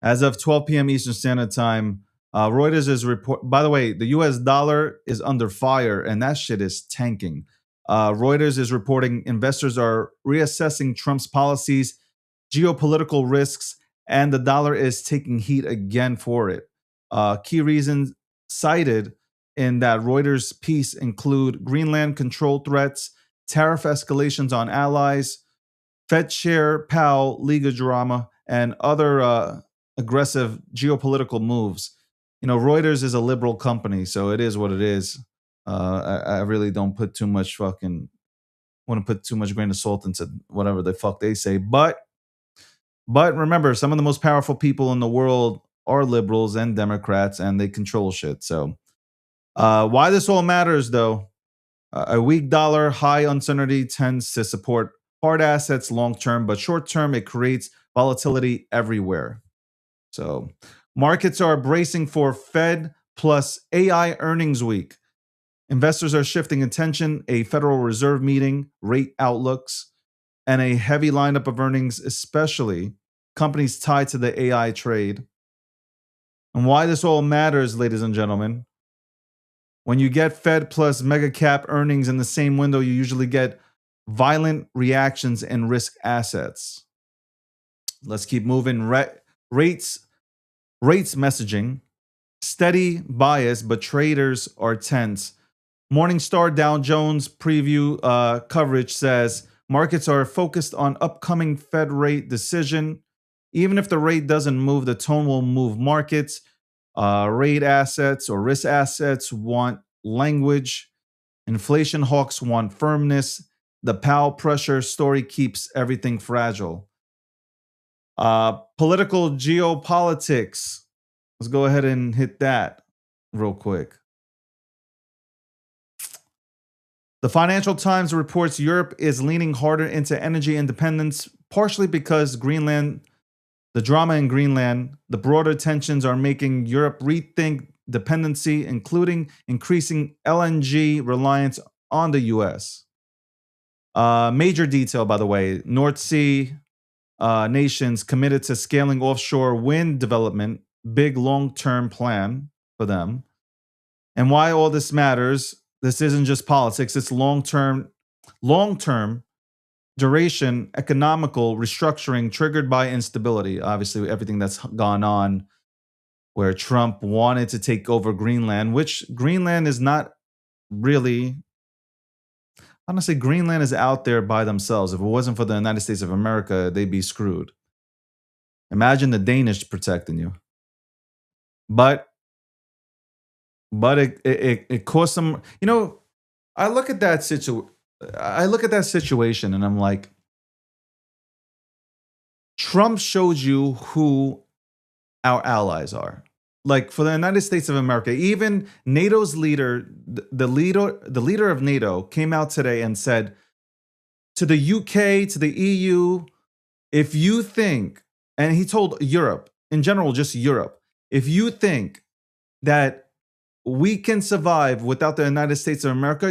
As of 12 p.m. Eastern Standard Time, Reuters is report. By the way, the U.S. dollar is under fire, and that shit is tanking. Reuters is reporting investors are reassessing Trump's policies, geopolitical risks, and the dollar is taking heat again for it. Key reasons cited in that Reuters piece include Greenland control threats, tariff escalations on allies, Fed Chair Powell legal drama, and other aggressive geopolitical moves. You know, Reuters is a liberal company, so it is what it is. I really don't put too much fucking want to put too much grain of salt into whatever the fuck they say. But remember, some of the most powerful people in the world are liberals and Democrats, and they control shit. So why this all matters, though, a weak dollar, high uncertainty tends to support hard assets long term, but short term, it creates volatility everywhere. So markets are bracing for Fed plus AI earnings week. Investors are shifting attention, a Federal Reserve meeting, rate outlooks, and a heavy lineup of earnings, especially companies tied to the AI trade. And why this all matters, ladies and gentlemen, when you get Fed plus mega cap earnings in the same window, you usually get violent reactions in risk assets. Let's keep moving. Rates messaging, steady bias, but traders are tense. Morningstar Dow Jones preview coverage says markets are focused on upcoming Fed rate decision. Even if the rate doesn't move, the tone will move markets. Rate assets or risk assets want language. Inflation hawks want firmness. The Powell pressure story keeps everything fragile. Political geopolitics. Let's go ahead and hit that real quick. The Financial Times reports Europe is leaning harder into energy independence, partially because the drama in Greenland, the broader tensions are making Europe rethink dependency, including increasing LNG reliance on the US. Major detail, by the way, North Sea nations committed to scaling offshore wind development, big long-term plan for them. And why all this matters, this isn't just politics, it's long-term duration economical restructuring triggered by instability. Obviously, everything that's gone on where Trump wanted to take over Greenland, which Greenland is not really. Honestly, Greenland is out there by themselves. If it wasn't for the United States of America, they'd be screwed. Imagine the Danish protecting you. But it cost them. You know, I look at that situation and I'm like, Trump showed you who our allies are. Like for the United States of America, even NATO's leader, the leader of NATO came out today and said to the UK, to the EU, if you think, and he told Europe, in general, just Europe, if you think that we can survive without the United States of America,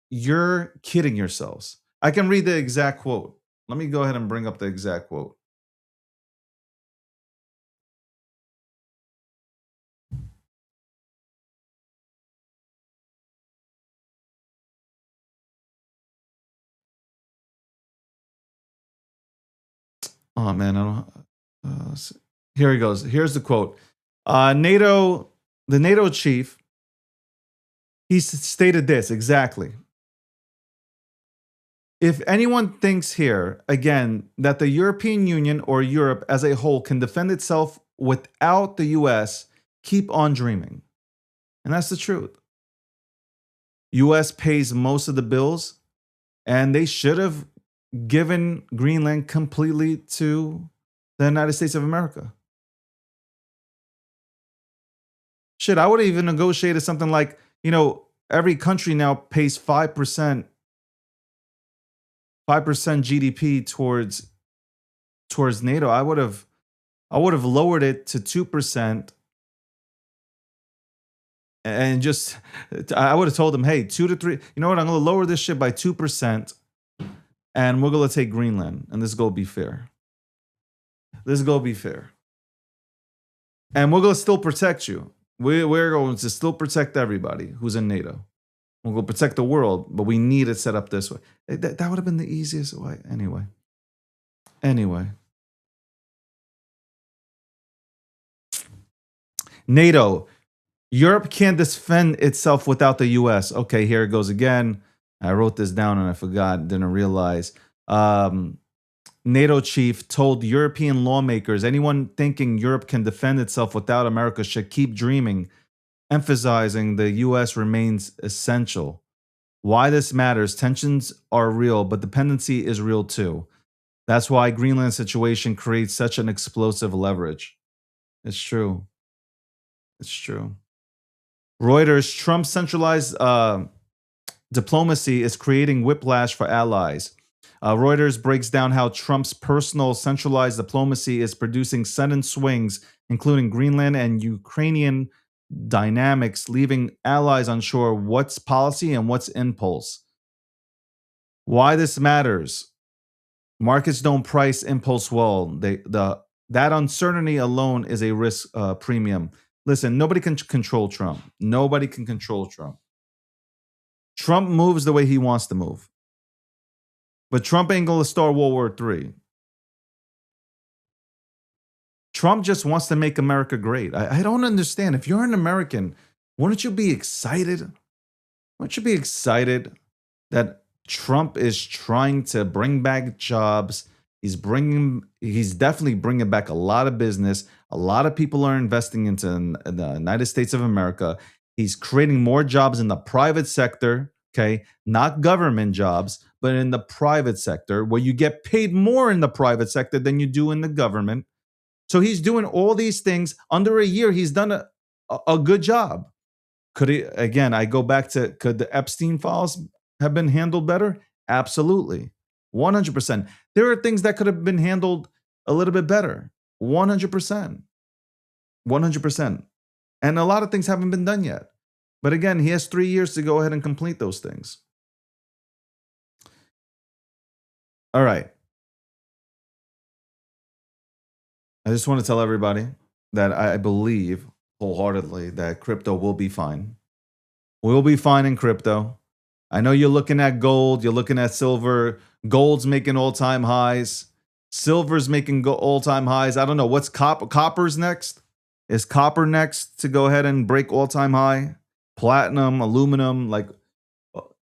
you're kidding yourselves. I can read the exact quote. Let me go ahead and bring up the exact quote. Oh man, I don't. Here he goes. Here's the quote. NATO, the NATO chief, he stated this exactly. If anyone thinks here, again, that the European Union or Europe as a whole can defend itself without the US, keep on dreaming. And that's the truth. US pays most of the bills, and they should have given Greenland completely to the United States of America. Shit, I would have even negotiated something like, you know, every country now pays 5% GDP towards towards NATO, I would have lowered it to 2%, and just I would have told them, hey, 2 to 3. You know what? I'm going to lower this shit by 2%, and we're going to take Greenland, and this is going to be fair. This is going to be fair, and we're going to still protect you. We're going to still protect everybody who's in NATO. We'll go protect the world, but we need it set up this way. That would have been the easiest way. Anyway. NATO. Europe can't defend itself without the US. Okay, here it goes again. I wrote this down and I forgot, didn't realize. NATO chief told European lawmakers anyone thinking Europe can defend itself without America should keep dreaming, emphasizing the US remains essential. Why this matters, tensions are real, but dependency is real too. That's why Greenland's situation creates such an explosive leverage. It's true. It's true. Reuters, Trump's centralized diplomacy is creating whiplash for allies. Reuters breaks down how Trump's personal centralized diplomacy is producing sudden swings, including Greenland and Ukrainian dynamics, leaving allies unsure what's policy and what's impulse. Why this matters. Markets don't price impulse well. That uncertainty alone is a risk premium. Listen, nobody can control Trump. Nobody can control Trump. Trump moves the way he wants to move. But Trump ain't going to start World War III. Trump just wants to make America great. I don't understand. If you're an American, wouldn't you be excited? Wouldn't you be excited that Trump is trying to bring back jobs? He's definitely bringing back a lot of business. A lot of people are investing into the United States of America. He's creating more jobs in the private sector, okay? Not government jobs, but in the private sector, where you get paid more in the private sector than you do in the government. So he's doing all these things. Under a year, he's done a good job. Could he, again, I go back to, could the Epstein files have been handled better? Absolutely. 100%. There are things that could have been handled a little bit better. 100%. 100%. And a lot of things haven't been done yet. But again, he has 3 years to go ahead and complete those things. All right. I just want to tell everybody that I believe wholeheartedly that crypto will be fine. We'll be fine in crypto. I know you're looking at gold, you're looking at silver. Gold's making all-time highs. Silver's making all-time highs. I don't know. What's copper's next? Is copper next to go ahead and break all-time high? Platinum, aluminum, like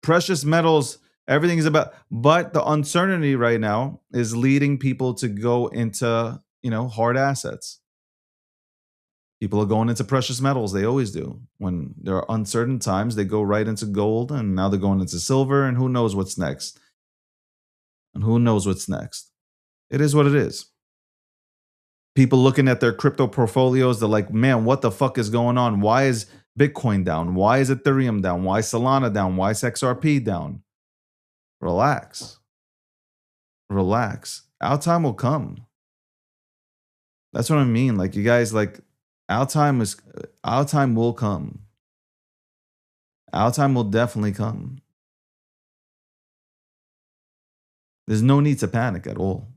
precious metals, everything is about. But the uncertainty right now is leading people to go into, hard assets. People are going into precious metals. They always do. When there are uncertain times, they go right into gold, and now they're going into silver, and who knows what's next. And who knows what's next. It is what it is. People looking at their crypto portfolios, they're like, man, what the fuck is going on? Why is Bitcoin down? Why is Ethereum down? Why is Solana down? Why is XRP down? Relax. Relax. Our time will come. That's what I mean. Like, you guys, like, our time will come. Our time will definitely come. There's no need to panic at all.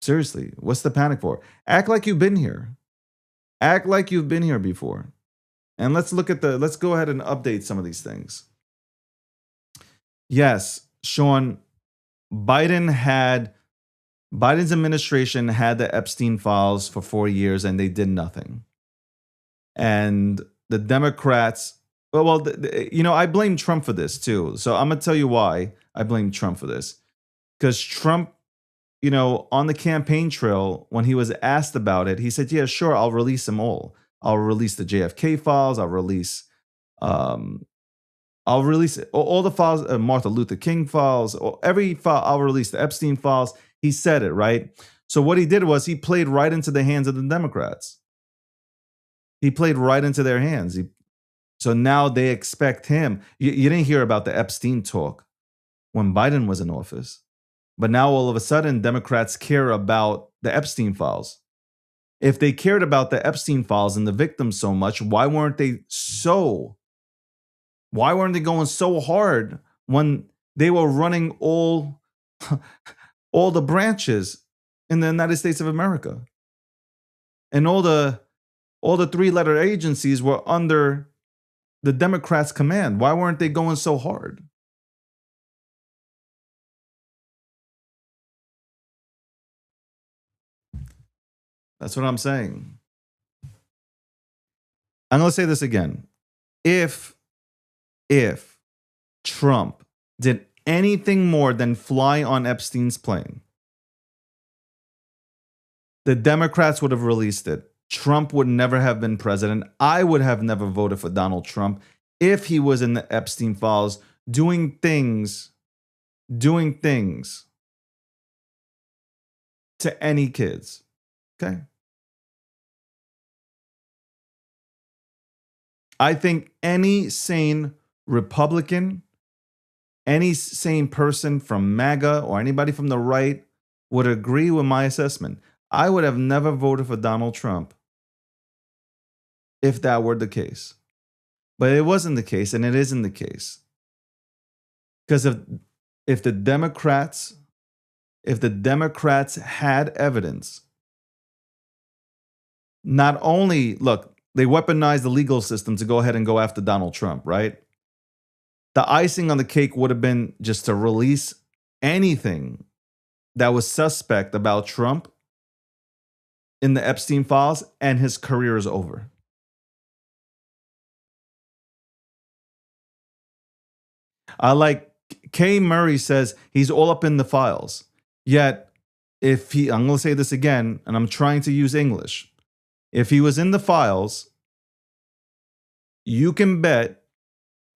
Seriously, what's the panic for? Act like you've been here. Act like you've been here before. And let's go ahead and update some of these things. Yes, Sean, Biden's administration had the Epstein files for 4 years and they did nothing. And the Democrats, I blame Trump for this too. So I'm going to tell you why I blame Trump for this. Because Trump, on the campaign trail, when he was asked about it, he said, yeah, sure, I'll release them all. I'll release the JFK files. I'll release all the files, Martin Luther King files, every file. I'll release the Epstein files. He said it, right? So what he did was he played right into the hands of the Democrats. He played right into their hands. So now they expect him. You didn't hear about the Epstein talk when Biden was in office. But now all of a sudden, Democrats care about the Epstein files. If they cared about the Epstein files and the victims so much, why weren't they going so hard when they were running all the branches in the United States of America? And all the three-letter agencies were under the Democrats' command. Why weren't they going so hard? That's what I'm saying. I'm going to say this again. If Trump did anything more than fly on Epstein's plane, the Democrats would have released it. Trump would never have been president. I would have never voted for Donald Trump if he was in the Epstein files doing things to any kids. Okay? I think any sane Republican, any sane person from MAGA or anybody from the right would agree with my assessment. I would have never voted for Donald Trump if that were the case. But it wasn't the case, and it isn't the case. Because if the Democrats had evidence, not only, look, they weaponized the legal system to go ahead and go after Donald Trump, right? The icing on the cake would have been just to release anything that was suspect about Trump in the Epstein files, and his career is over. I like Kay Murray says he's all up in the files. Yet, I'm going to say this again, and I'm trying to use English. If he was in the files, you can bet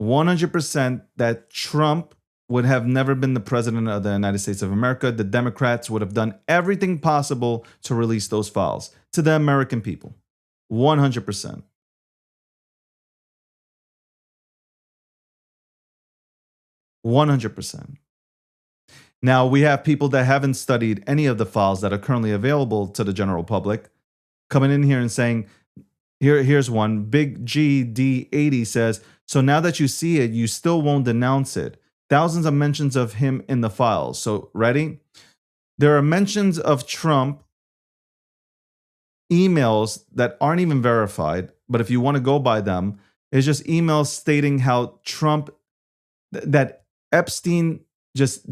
100% that Trump would have never been the president of the United States of America. The Democrats would have done everything possible to release those files to the American people. 100%. 100%. Now, we have people that haven't studied any of the files that are currently available to the general public coming in here and saying, here's one. Big GD80 says, so now that you see it, you still won't denounce it. Thousands of mentions of him in the files. So, ready? There are mentions of Trump emails that aren't even verified, but if you want to go by them, it's just emails stating how that Epstein just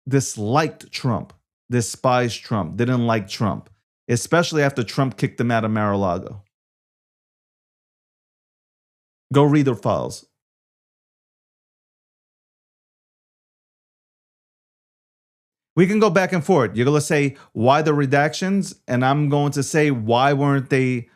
disliked Trump, despised Trump, didn't like Trump, especially after Trump kicked him out of Mar-a-Lago. Go read the files. We can go back and forth. You're going to say, why the redactions? And I'm going to say, why weren't they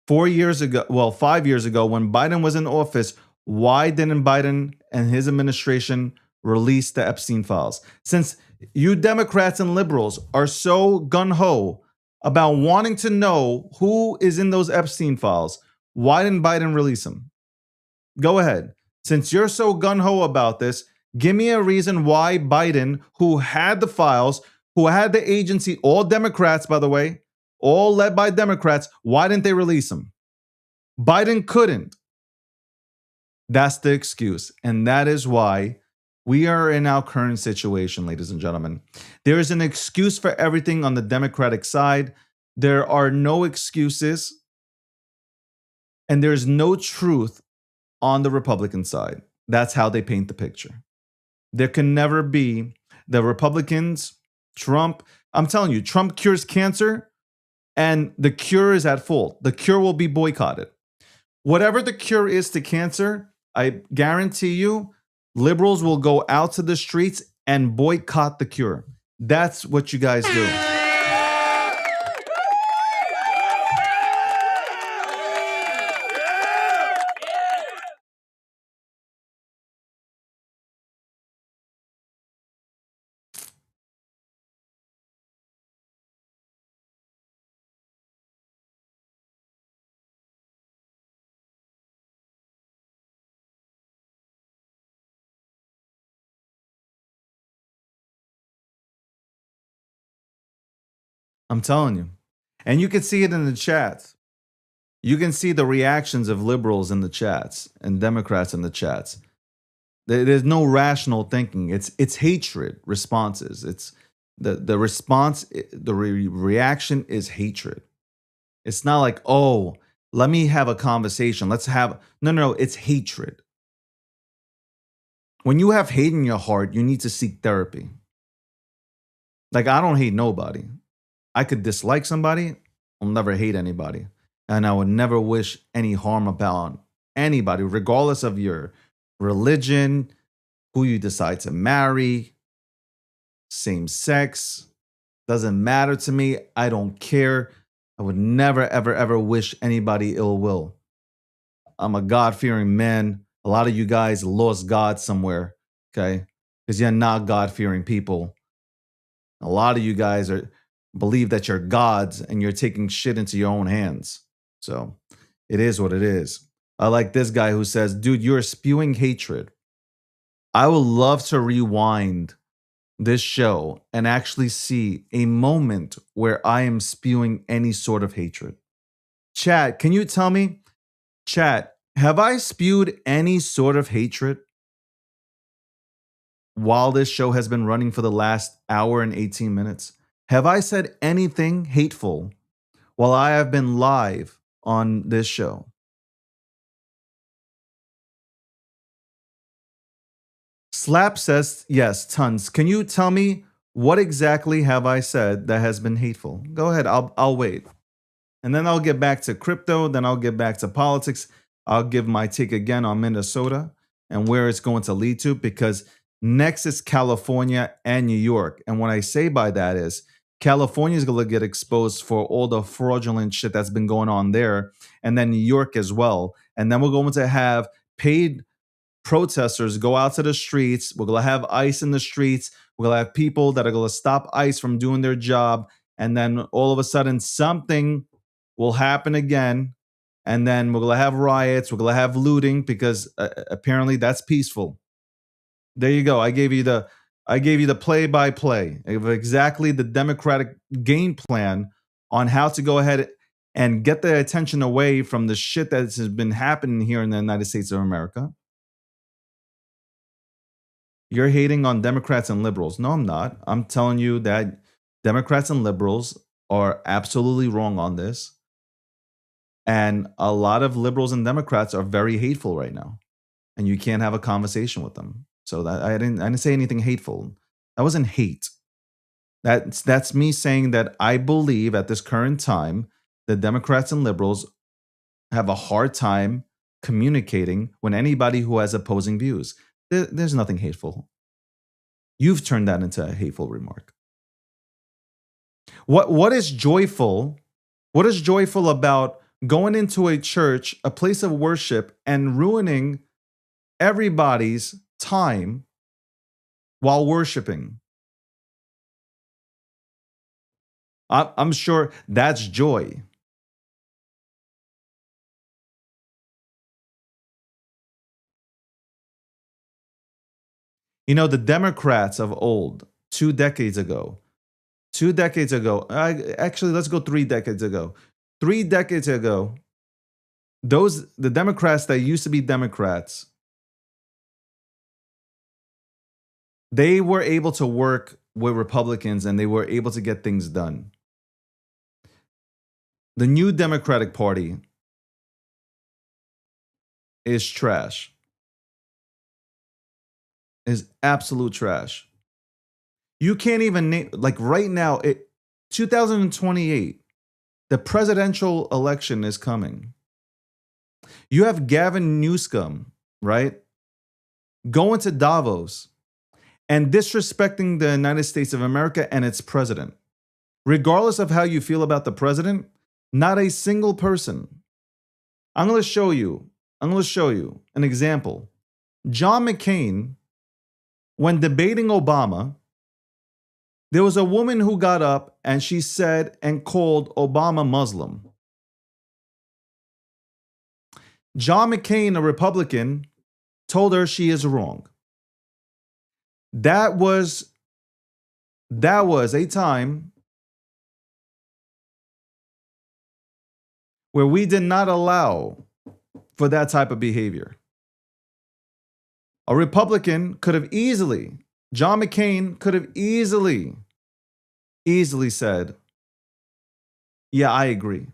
5 years ago, when Biden was in office, why didn't Biden and his administration release the Epstein files? Since you Democrats and liberals are so gung-ho about wanting to know who is in those Epstein files, why didn't Biden release them? Go ahead. Since you're so gung-ho about this, give me a reason why Biden, who had the files, who had the agency, all Democrats, by the way, all led by Democrats, why didn't they release them? Biden couldn't. That's the excuse. And that is why we are in our current situation, ladies and gentlemen. There is an excuse for everything on the Democratic side. There are no excuses, and there's no truth on the Republican side. That's how they paint the picture. There can never be the Republicans, Trump. I'm telling you, Trump cures cancer, and the cure is at fault. The cure will be boycotted. Whatever the cure is to cancer, I guarantee you, liberals will go out to the streets and boycott the cure. That's what you guys do. I'm telling you. And you can see it in the chats. You can see the reactions of liberals in the chats and Democrats in the chats. There's no rational thinking. It's hatred responses. It's the response. The reaction is hatred. It's not like, oh, let me have a conversation. Let's have no. It's hatred. When you have hate in your heart, you need to seek therapy. Like, I don't hate nobody. I could dislike somebody. I'll never hate anybody, and I would never wish any harm about anybody, regardless of your religion, who you decide to marry, same sex. Doesn't matter to me. I don't care. I would never, ever, ever wish anybody ill will. I'm a God fearing man. A lot of you guys lost God somewhere, okay? Because you're not God fearing people. A lot of you guys believe that you're gods and you're taking shit into your own hands. So it is what it is. I like this guy who says, dude, you're spewing hatred. I would love to rewind this show and actually see a moment where I am spewing any sort of hatred. Chat, can you tell me, chat, have I spewed any sort of hatred while this show has been running for the last hour and 18 minutes? Have I said anything hateful while I have been live on this show? Slap says, yes, tons. Can you tell me what exactly have I said that has been hateful? Go ahead, I'll wait. And then I'll get back to crypto. Then I'll get back to politics. I'll give my take again on Minnesota and where it's going to lead to, because next is California and New York. And what I say by that is California is going to get exposed for all the fraudulent shit that's been going on there. And then New York as well. And then we're going to have paid protesters go out to the streets. We're going to have ICE in the streets. We're going to have people that are going to stop ICE from doing their job. And then all of a sudden, something will happen again. And then we're going to have riots. We're going to have looting because apparently that's peaceful. There you go. I gave you the play by play of exactly the Democratic game plan on how to go ahead and get the attention away from the shit that has been happening here in the United States of America. You're hating on Democrats and liberals. No, I'm not. I'm telling you that Democrats and liberals are absolutely wrong on this. And a lot of liberals and Democrats are very hateful right now. And you can't have a conversation with them. So that I didn't say anything hateful. That wasn't hate. That's me saying that I believe at this current time that Democrats and liberals have a hard time communicating with anybody who has opposing views. There's nothing hateful. You've turned that into a hateful remark. What is joyful? What is joyful about going into a church, a place of worship, and ruining everybody's time while worshiping? I'm sure that's joy. You know, the Democrats of old, 2 decades ago, 2 decades ago, actually, let's go 3 decades ago. 3 decades ago, the Democrats that used to be Democrats, they were able to work with Republicans and they were able to get things done. The new Democratic Party is trash, is absolute trash. You can't even name, like right now, 2028, the presidential election is coming. You have Gavin Newsom, right? Going to Davos and disrespecting the United States of America and its president. Regardless of how you feel about the president, not a single person. I'm going to show you an example. John McCain, when debating Obama, there was a woman who got up and she said and called Obama Muslim. John McCain, a Republican, told her she is wrong. That was a time where we did not allow for that type of behavior. A Republican could have easily, John McCain could have easily said, yeah, I agree.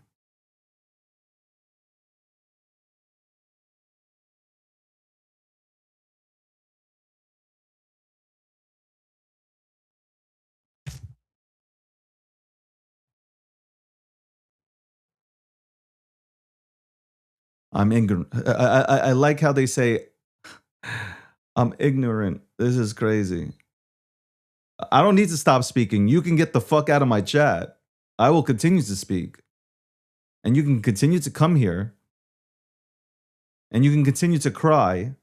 I'm ignorant. I like how they say, I'm ignorant. This is crazy. I don't need to stop speaking. You can get the fuck out of my chat. I will continue to speak. And you can continue to come here. And you can continue to cry.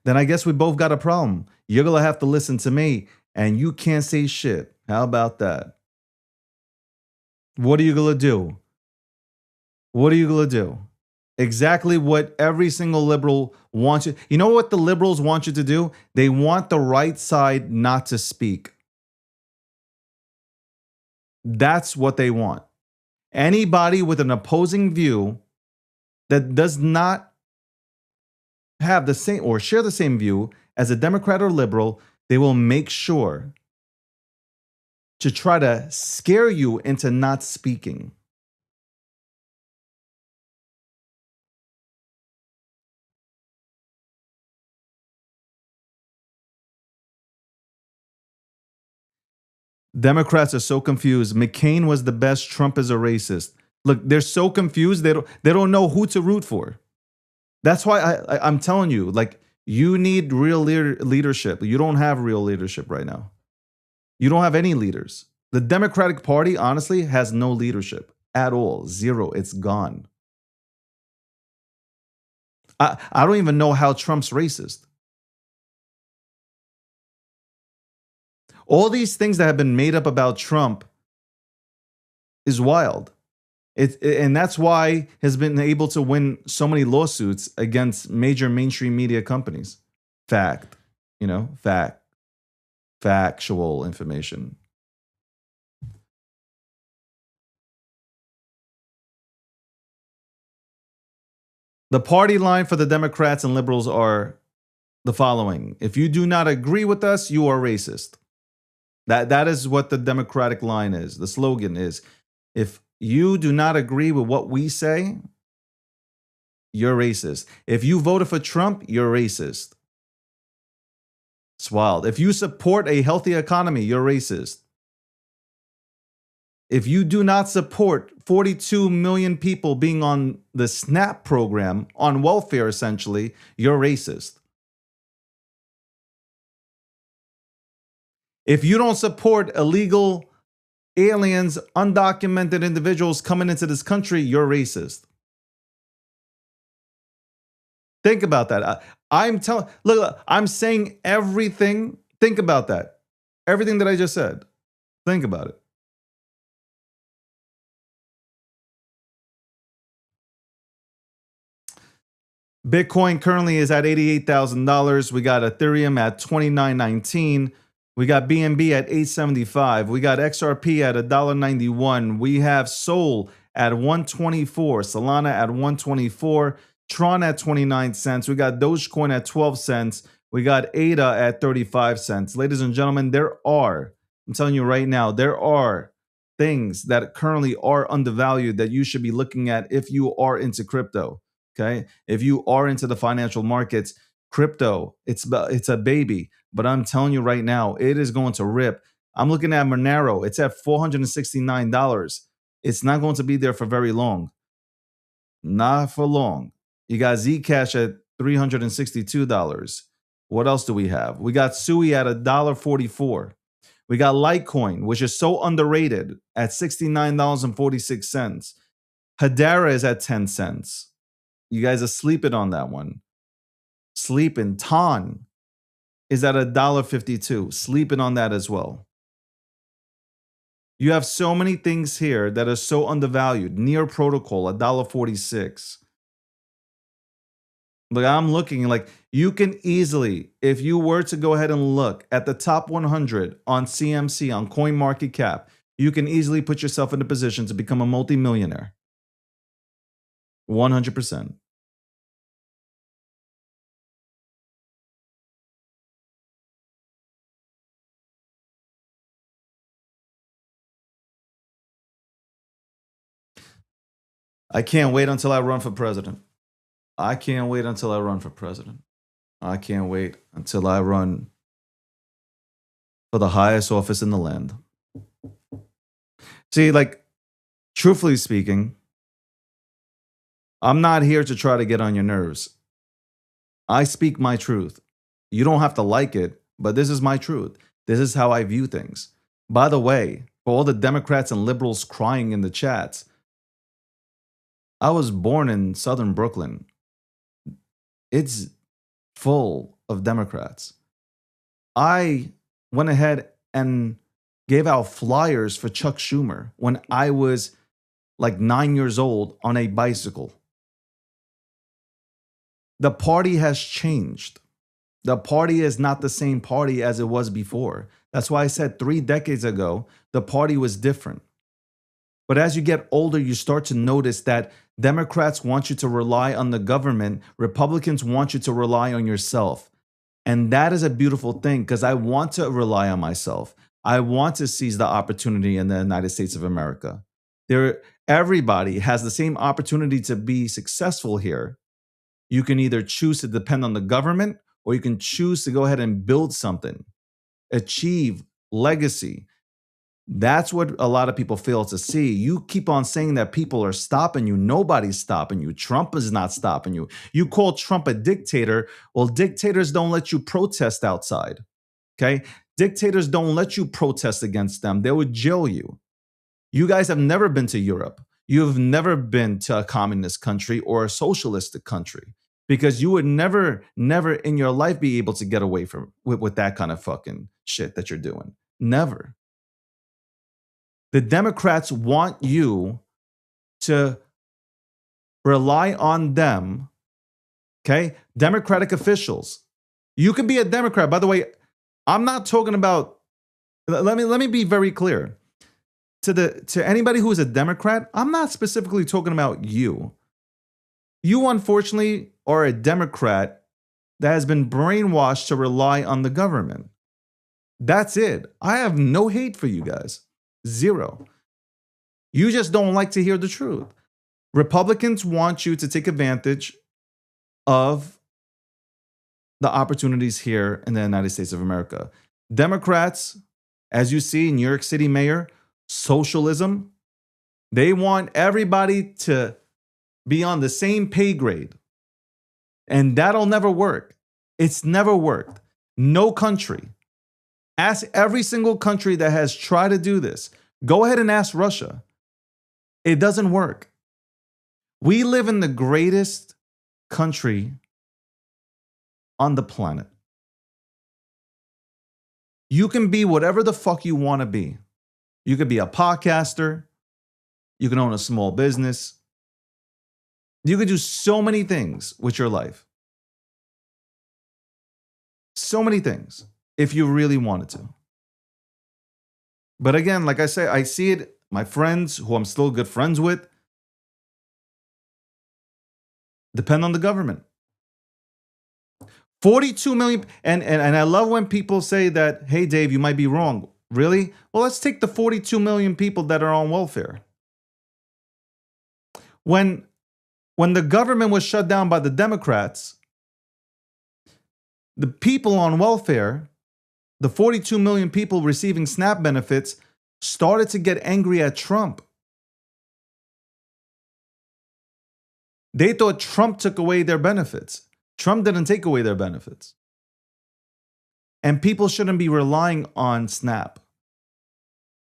Then I guess we both got a problem. You're going to have to listen to me. And you can't say shit. How about that? What are you going to do? What are you going to do? Exactly what every single liberal wants you. You know what the liberals want you to do? They want the right side not to speak. That's what they want. Anybody with an opposing view that does not have the same or share the same view as a Democrat or liberal, they will make sure to try to scare you into not speaking. Democrats are so confused. McCain was the best. Trump is a racist. Look, they're so confused. They don't know who to root for. That's why I'm telling you, like, you need real leadership. You don't have real leadership right now. You don't have any leaders. The Democratic Party, honestly, has no leadership at all. Zero. It's gone. I don't even know how Trump's racist. All these things that have been made up about Trump is wild. And that's why he's been able to win so many lawsuits against major mainstream media companies. Fact, factual information. The party line for the Democrats and liberals are the following: if you do not agree with us, you are racist. That is what the Democratic line is. The slogan is, if you do not agree with what we say, you're racist. If you voted for Trump, you're racist. It's wild. If you support a healthy economy, you're racist. If you do not support 42 million people being on the SNAP program, on welfare essentially, you're racist. If you don't support illegal aliens, undocumented individuals coming into this country, you're racist. Think about that. Look, I'm saying everything. Think about that. Everything that I just said. Think about it. Bitcoin currently is at $88,000. We got Ethereum at $29.19. We got BNB at $8.75. We got XRP at $1.91. We have Sol at $1.24. Solana at $1.24. Tron at 29 cents. We got Dogecoin at 12 cents. We got ADA at 35 cents. Ladies and gentlemen, I'm telling you right now, there are things that currently are undervalued that you should be looking at if you are into crypto. Okay. If you are into the financial markets, crypto, it's a baby. But I'm telling you right now, it is going to rip. I'm looking at Monero. It's at $469. It's not going to be there for very long. Not for long. You got Zcash at $362. What else do we have? We got Sui at $1.44. We got Litecoin, which is so underrated, at $69.46. Hedera is at 10 cents. You guys are sleeping on that one. Sleeping. Ton is at $1.52. Sleeping on that as well. You have so many things here that are so undervalued. Near Protocol, $1.46. Like I'm looking like you can easily, if you were to go ahead and look at the top 100 on CMC, on CoinMarketCap, you can easily put yourself in a position to become a multimillionaire. 100%. I can't wait until I run for president. I can't wait until I run for president. I can't wait until I run for the highest office in the land. See, like, truthfully speaking, I'm not here to try to get on your nerves. I speak my truth. You don't have to like it, but this is my truth. This is how I view things. By the way, for all the Democrats and liberals crying in the chats, I was born in Southern Brooklyn. It's full of Democrats. I went ahead and gave out flyers for Chuck Schumer when I was like 9 years old on a bicycle. The party has changed. The party is not the same party as it was before. That's why I said 3 decades ago, the party was different. But as you get older, you start to notice that Democrats want you to rely on the government, Republicans want you to rely on yourself. And that is a beautiful thing because I want to rely on myself. I want to seize the opportunity in the United States of America. Everybody has the same opportunity to be successful here. You can either choose to depend on the government or you can choose to go ahead and build something, achieve legacy. That's what a lot of people fail to see. You keep on saying that people are stopping you. Nobody's stopping you. Trump is not stopping you. You call Trump a dictator. Well, dictators don't let you protest outside. Okay? Dictators don't let you protest against them. They would jail you. You guys have never been to Europe. You've never been to a communist country or a socialistic country because you would never in your life be able to get away from with that kind of fucking shit that you're doing. Never. The Democrats want you to rely on them, okay? Democratic officials. You can be a Democrat. By the way, I'm not talking about, let me be very clear. To anybody who is a Democrat, I'm not specifically talking about you. You unfortunately are a Democrat that has been brainwashed to rely on the government. That's it. I have no hate for you guys. Zero. You just don't like to hear the truth. Republicans want you to take advantage of the opportunities here in the United States of America. Democrats, as you see, New York City mayor, socialism, they want everybody to be on the same pay grade. And that'll never work. It's never worked. No country. Ask every single country that has tried to do this. Go ahead and ask Russia. It doesn't work. We live in the greatest country on the planet. You can be whatever the fuck you want to be. You could be a podcaster. You can own a small business. You could do so many things with your life. So many things if you really wanted to. But again, like I say, I see it, my friends who I'm still good friends with, depend on the government. 42 million, and I love when people say that, hey, Dave, you might be wrong. Really? Well, let's take the 42 million people that are on welfare. When the government was shut down by the Democrats, the people on welfare, the 42 million people receiving SNAP benefits, started to get angry at Trump. They thought Trump took away their benefits. Trump didn't take away their benefits. And people shouldn't be relying on SNAP.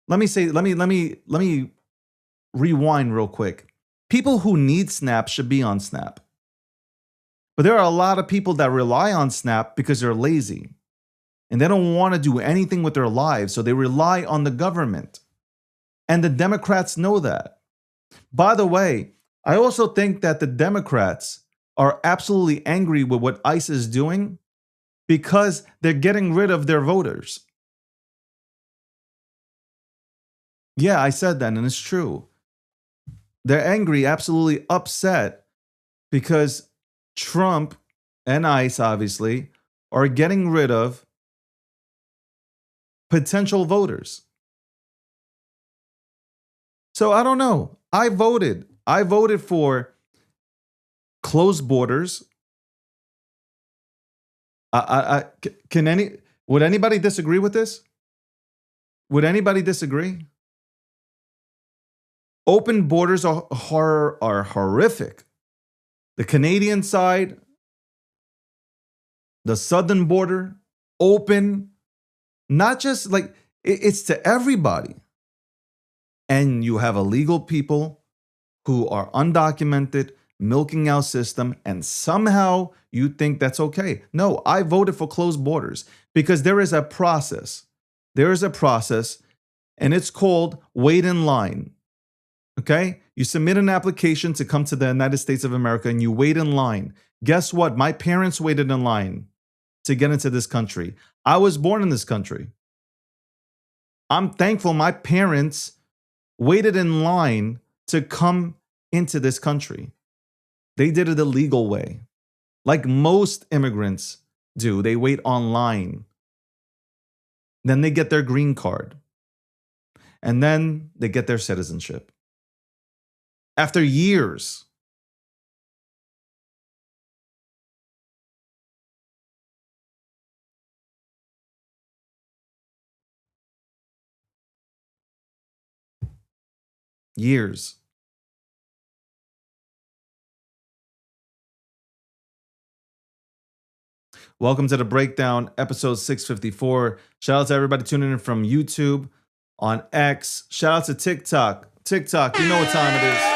Let me rewind real quick. People who need SNAP should be on SNAP. But there are a lot of people that rely on SNAP because they're lazy and they don't want to do anything with their lives, so they rely on the government. And the Democrats know that. By the way, I also think that the Democrats are absolutely angry with what ICE is doing because they're getting rid of their voters. Yeah, I said that, and it's true. They're angry, absolutely upset, because Trump and ICE, obviously, are getting rid of potential voters. So I don't know. I voted. I voted for closed borders. Can would anybody disagree with this? Would anybody disagree? Open borders are horrific. The Canadian side, the southern border, open, not just like it's to everybody. And you have illegal people who are undocumented, milking our system, and somehow you think that's okay. No, I voted for closed borders because there is a process. There is a process, and it's called wait in line. Okay? You submit an application to come to the United States of America and you wait in line. Guess what? My parents waited in line to get into this country. I was born in this country. I'm thankful my parents waited in line to come into this country. They did it the legal way. Like most immigrants do, they wait online. Then they get their green card. And then they get their citizenship. After years. Years. Welcome to the breakdown, episode 654. Shout out to everybody tuning in from YouTube, on X. Shout out to TikTok. TikTok, you know what time it is.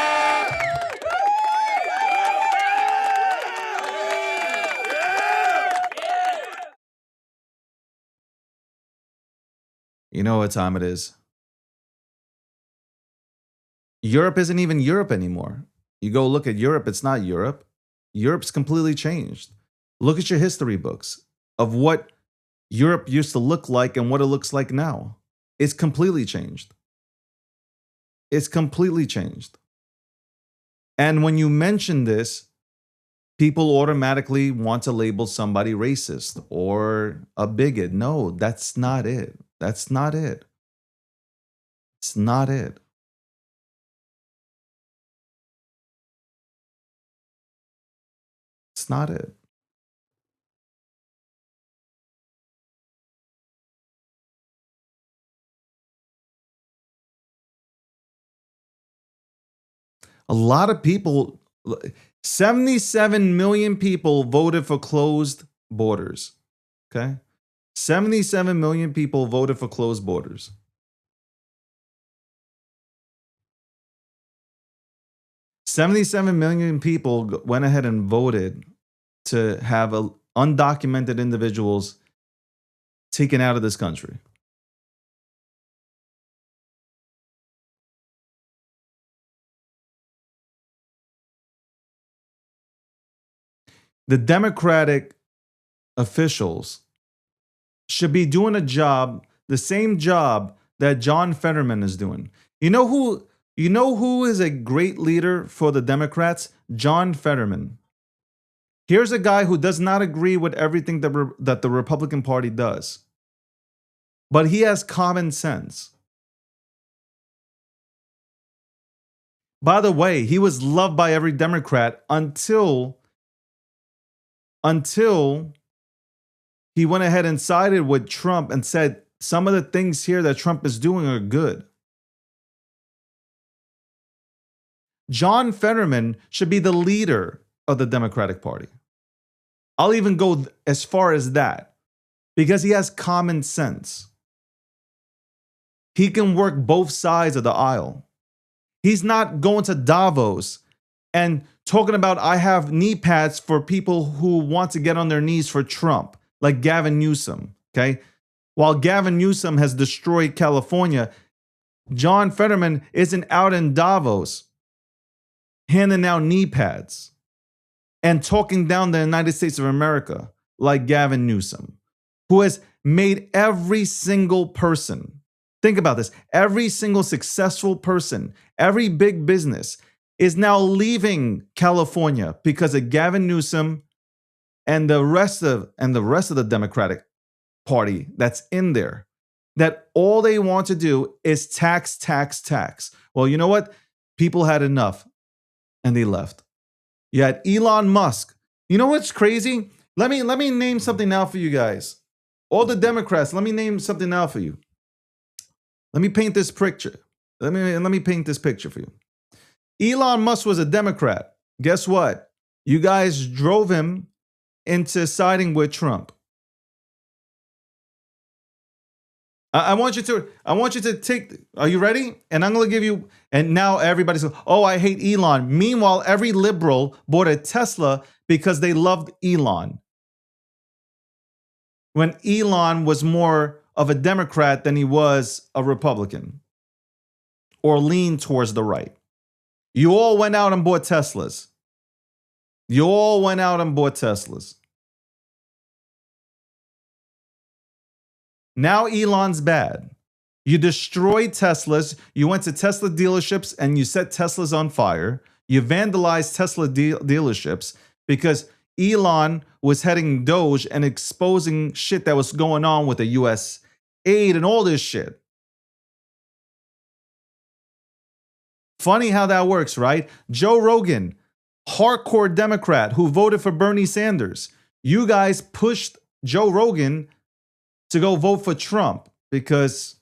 You know what time it is. Europe isn't even Europe anymore. You go look at Europe, it's not Europe. Europe's completely changed. Look at your history books of what Europe used to look like and what it looks like now. It's completely changed. It's completely changed. And when you mention this, people automatically want to label somebody racist or a bigot. No, that's not it. That's not it. It's not it. It's not it. A lot of people, 77 million people voted for closed borders. Okay? 77 million people voted for closed borders. 77 million people went ahead and voted to have undocumented individuals taken out of this country. The Democratic officials should be doing a job, the same job that John Fetterman is doing. You know who is a great leader for the Democrats? John Fetterman. Here's a guy who does not agree with everything that the Republican Party does. But he has common sense. By the way, he was loved by every Democrat until he went ahead and sided with Trump and said some of the things here that Trump is doing are good. John Fetterman should be the leader of the Democratic Party. I'll even go as far as that because he has common sense. He can work both sides of the aisle. He's not going to Davos and talking about I have knee pads for people who want to get on their knees for Trump, like Gavin Newsom, okay? While Gavin Newsom has destroyed California, John Fetterman isn't out in Davos handing out knee pads. and talking down the United States of America like Gavin Newsom, who has made every single person, think about this, every single successful person, every big business is now leaving California because of Gavin Newsom and the rest of the Democratic Party that's in there, that all they want to do is tax, tax, tax. Well, you know what? People had enough and they left. You had Elon Musk. You know what's crazy? Let me name something now for you guys. All the Democrats, let me name something now for you. Let me paint this picture. Let me paint this picture for you. Elon Musk was a Democrat. Guess what? You guys drove him into siding with Trump. I want you to take, are you ready? And I'm going to give you, and now everybody's like, oh, I hate Elon. Meanwhile, every liberal bought a Tesla because they loved Elon. When Elon was more of a Democrat than he was a Republican or leaned towards the right. You all went out and bought Teslas. You all went out and bought Teslas. Now Elon's bad. You destroyed Teslas. You went to Tesla dealerships and you set Teslas on fire. You vandalized Tesla dealerships because Elon was heading Doge and exposing shit that was going on with the US aid and all this shit. Funny how that works, right? Joe Rogan, hardcore Democrat who voted for Bernie Sanders. You guys pushed Joe Rogan to go vote for Trump because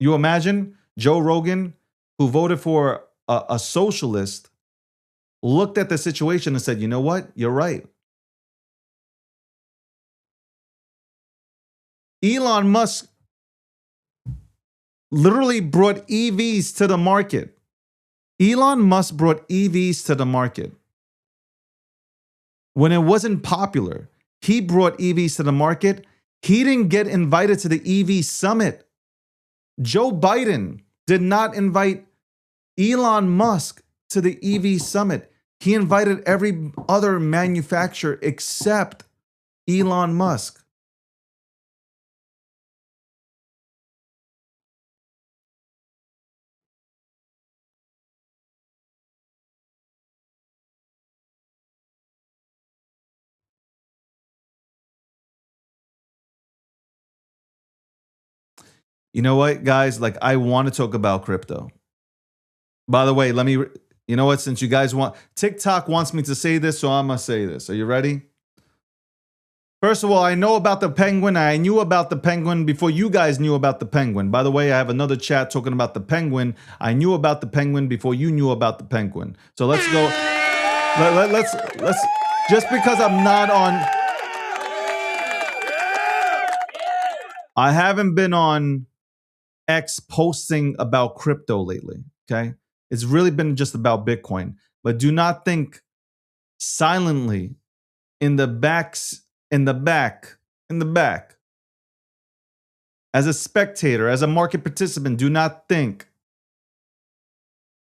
you imagine Joe Rogan, who voted for a socialist, looked at the situation and said, you know what? You're right. Elon Musk literally brought EVs to the market. Elon Musk brought EVs to the market. When it wasn't popular, he brought EVs to the market. He didn't get invited to the EV summit. Joe Biden did not invite Elon Musk to the EV summit. He invited every other manufacturer except Elon Musk. You know what, guys? Like, I want to talk about crypto. By the way, you know what? Since you guys TikTok wants me to say this, so I'm going to say this. Are you ready? First of all, I know about the penguin. I knew about the penguin before you guys knew about the penguin. By the way, I have another chat talking about the penguin. I knew about the penguin before you knew about the penguin. So let's go. Let's just because I'm not on. I haven't been on X posting about crypto lately, okay? It's really been just about Bitcoin. But do not think silently in the back, as a spectator, as a market participant, do not think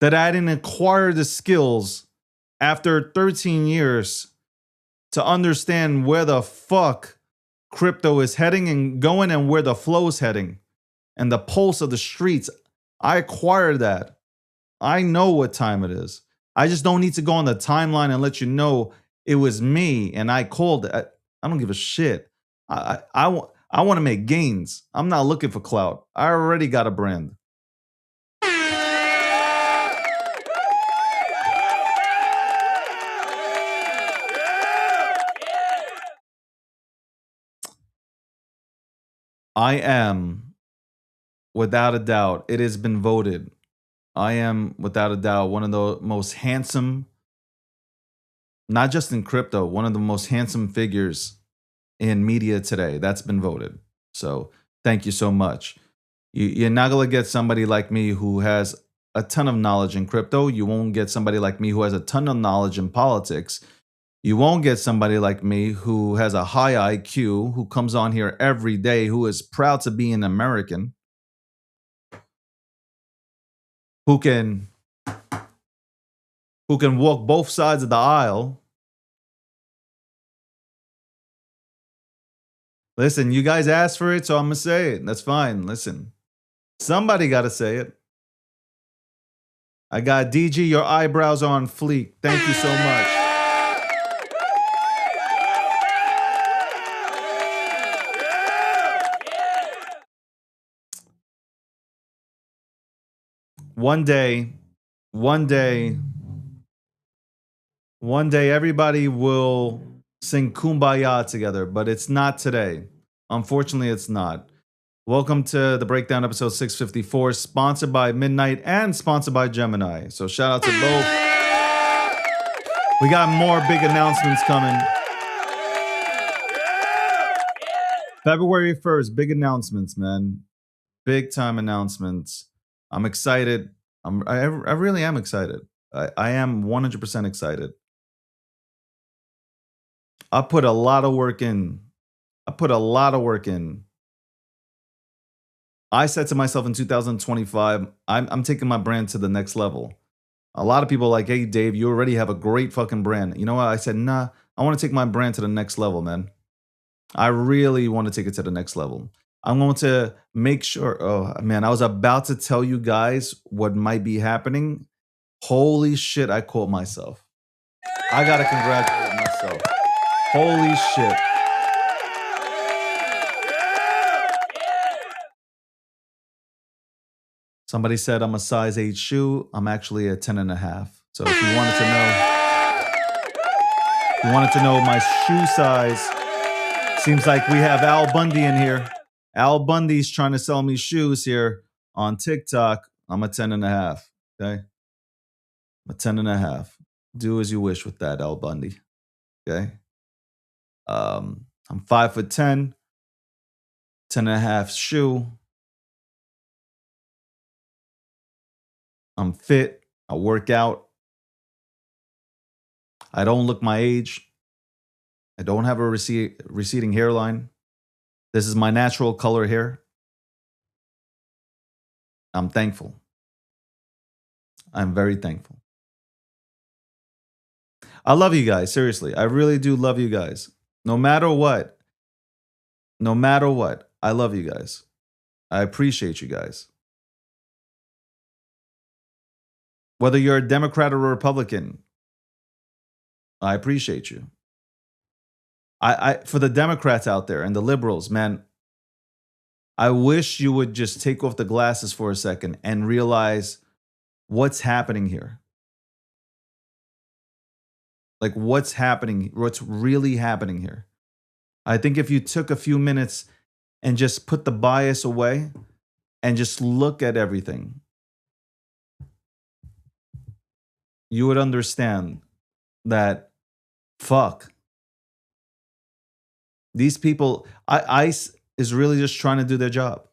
that I didn't acquire the skills after 13 years to understand where the fuck crypto is heading and going and where the flow is heading. And the pulse of the streets, I acquired that. I know what time it is. I just don't need to go on the timeline and let you know it was me and I called it. I don't give a shit. I want to make gains. I'm not looking for clout. I already got a brand. I am, without a doubt, it has been voted. I am, without a doubt, one of the most handsome, not just in crypto, one of the most handsome figures in media today. That's been voted. So thank you so much. You're not going to get somebody like me who has a ton of knowledge in crypto. You won't get somebody like me who has a ton of knowledge in politics. You won't get somebody like me who has a high IQ, who comes on here every day, who is proud to be an American, who can who can walk both sides of the aisle. Listen, you guys asked for it, so I'm going to say it. That's fine. Listen, somebody got to say it. I got DG, your eyebrows are on fleek. Thank you so much. One day, everybody will sing Kumbaya together, but it's not today. Unfortunately, it's not. Welcome to the Breakdown episode 654, sponsored by Midnight and sponsored by Gemini. So shout out to both. We got more big announcements coming. February 1st, big announcements, man. Big time announcements. I'm excited. I really am excited. I am 100% excited. I put a lot of work in. I said to myself in 2025, I'm taking my brand to the next level. A lot of people are like, hey, Dave, you already have a great fucking brand. You know what? I said, nah, I want to take my brand to the next level, man. I really want to take it to the next level. I'm going to make sure. Oh, man, I was about to tell you guys what might be happening. Holy shit, I caught myself. I got to congratulate myself. Holy shit. Somebody said I'm a size 8 shoe. I'm actually a 10 and a half. So if you wanted to know my shoe size, seems like we have Al Bundy in here. Al Bundy's trying to sell me shoes here on TikTok. I'm a 10 and a half. Okay. I'm a 10 and a half. Do as you wish with that, Al Bundy. Okay. I'm 5'10", 10 and a half shoe. I'm fit. I work out. I don't look my age. I don't have a receding hairline. This is my natural color hair. I'm thankful. I'm very thankful. I love you guys. Seriously. I really do love you guys. No matter what, I love you guys. I appreciate you guys. Whether you're a Democrat or a Republican, I appreciate you. For the Democrats out there and the liberals, man, I wish you would just take off the glasses for a second and realize what's happening here. Like what's happening, what's really happening here. I think if you took a few minutes and just put the bias away and just look at everything, you would understand that, fuck. These people, ICE is really just trying to do their job.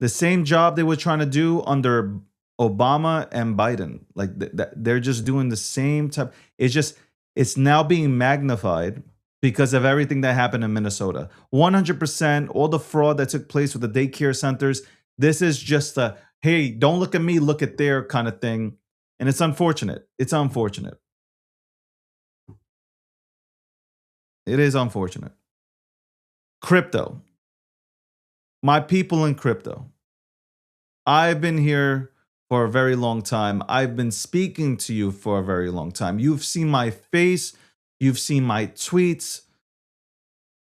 The same job they were trying to do under Obama and Biden. Like they're just doing the same type. It's now being magnified because of everything that happened in Minnesota. 100%, all the fraud that took place with the daycare centers. This is just a, hey, don't look at me, look at their kind of thing. And it's unfortunate. It's unfortunate. It is unfortunate. Crypto. My people in crypto. I've been here for a very long time. I've been speaking to you for a very long time. You've seen my face. You've seen my tweets.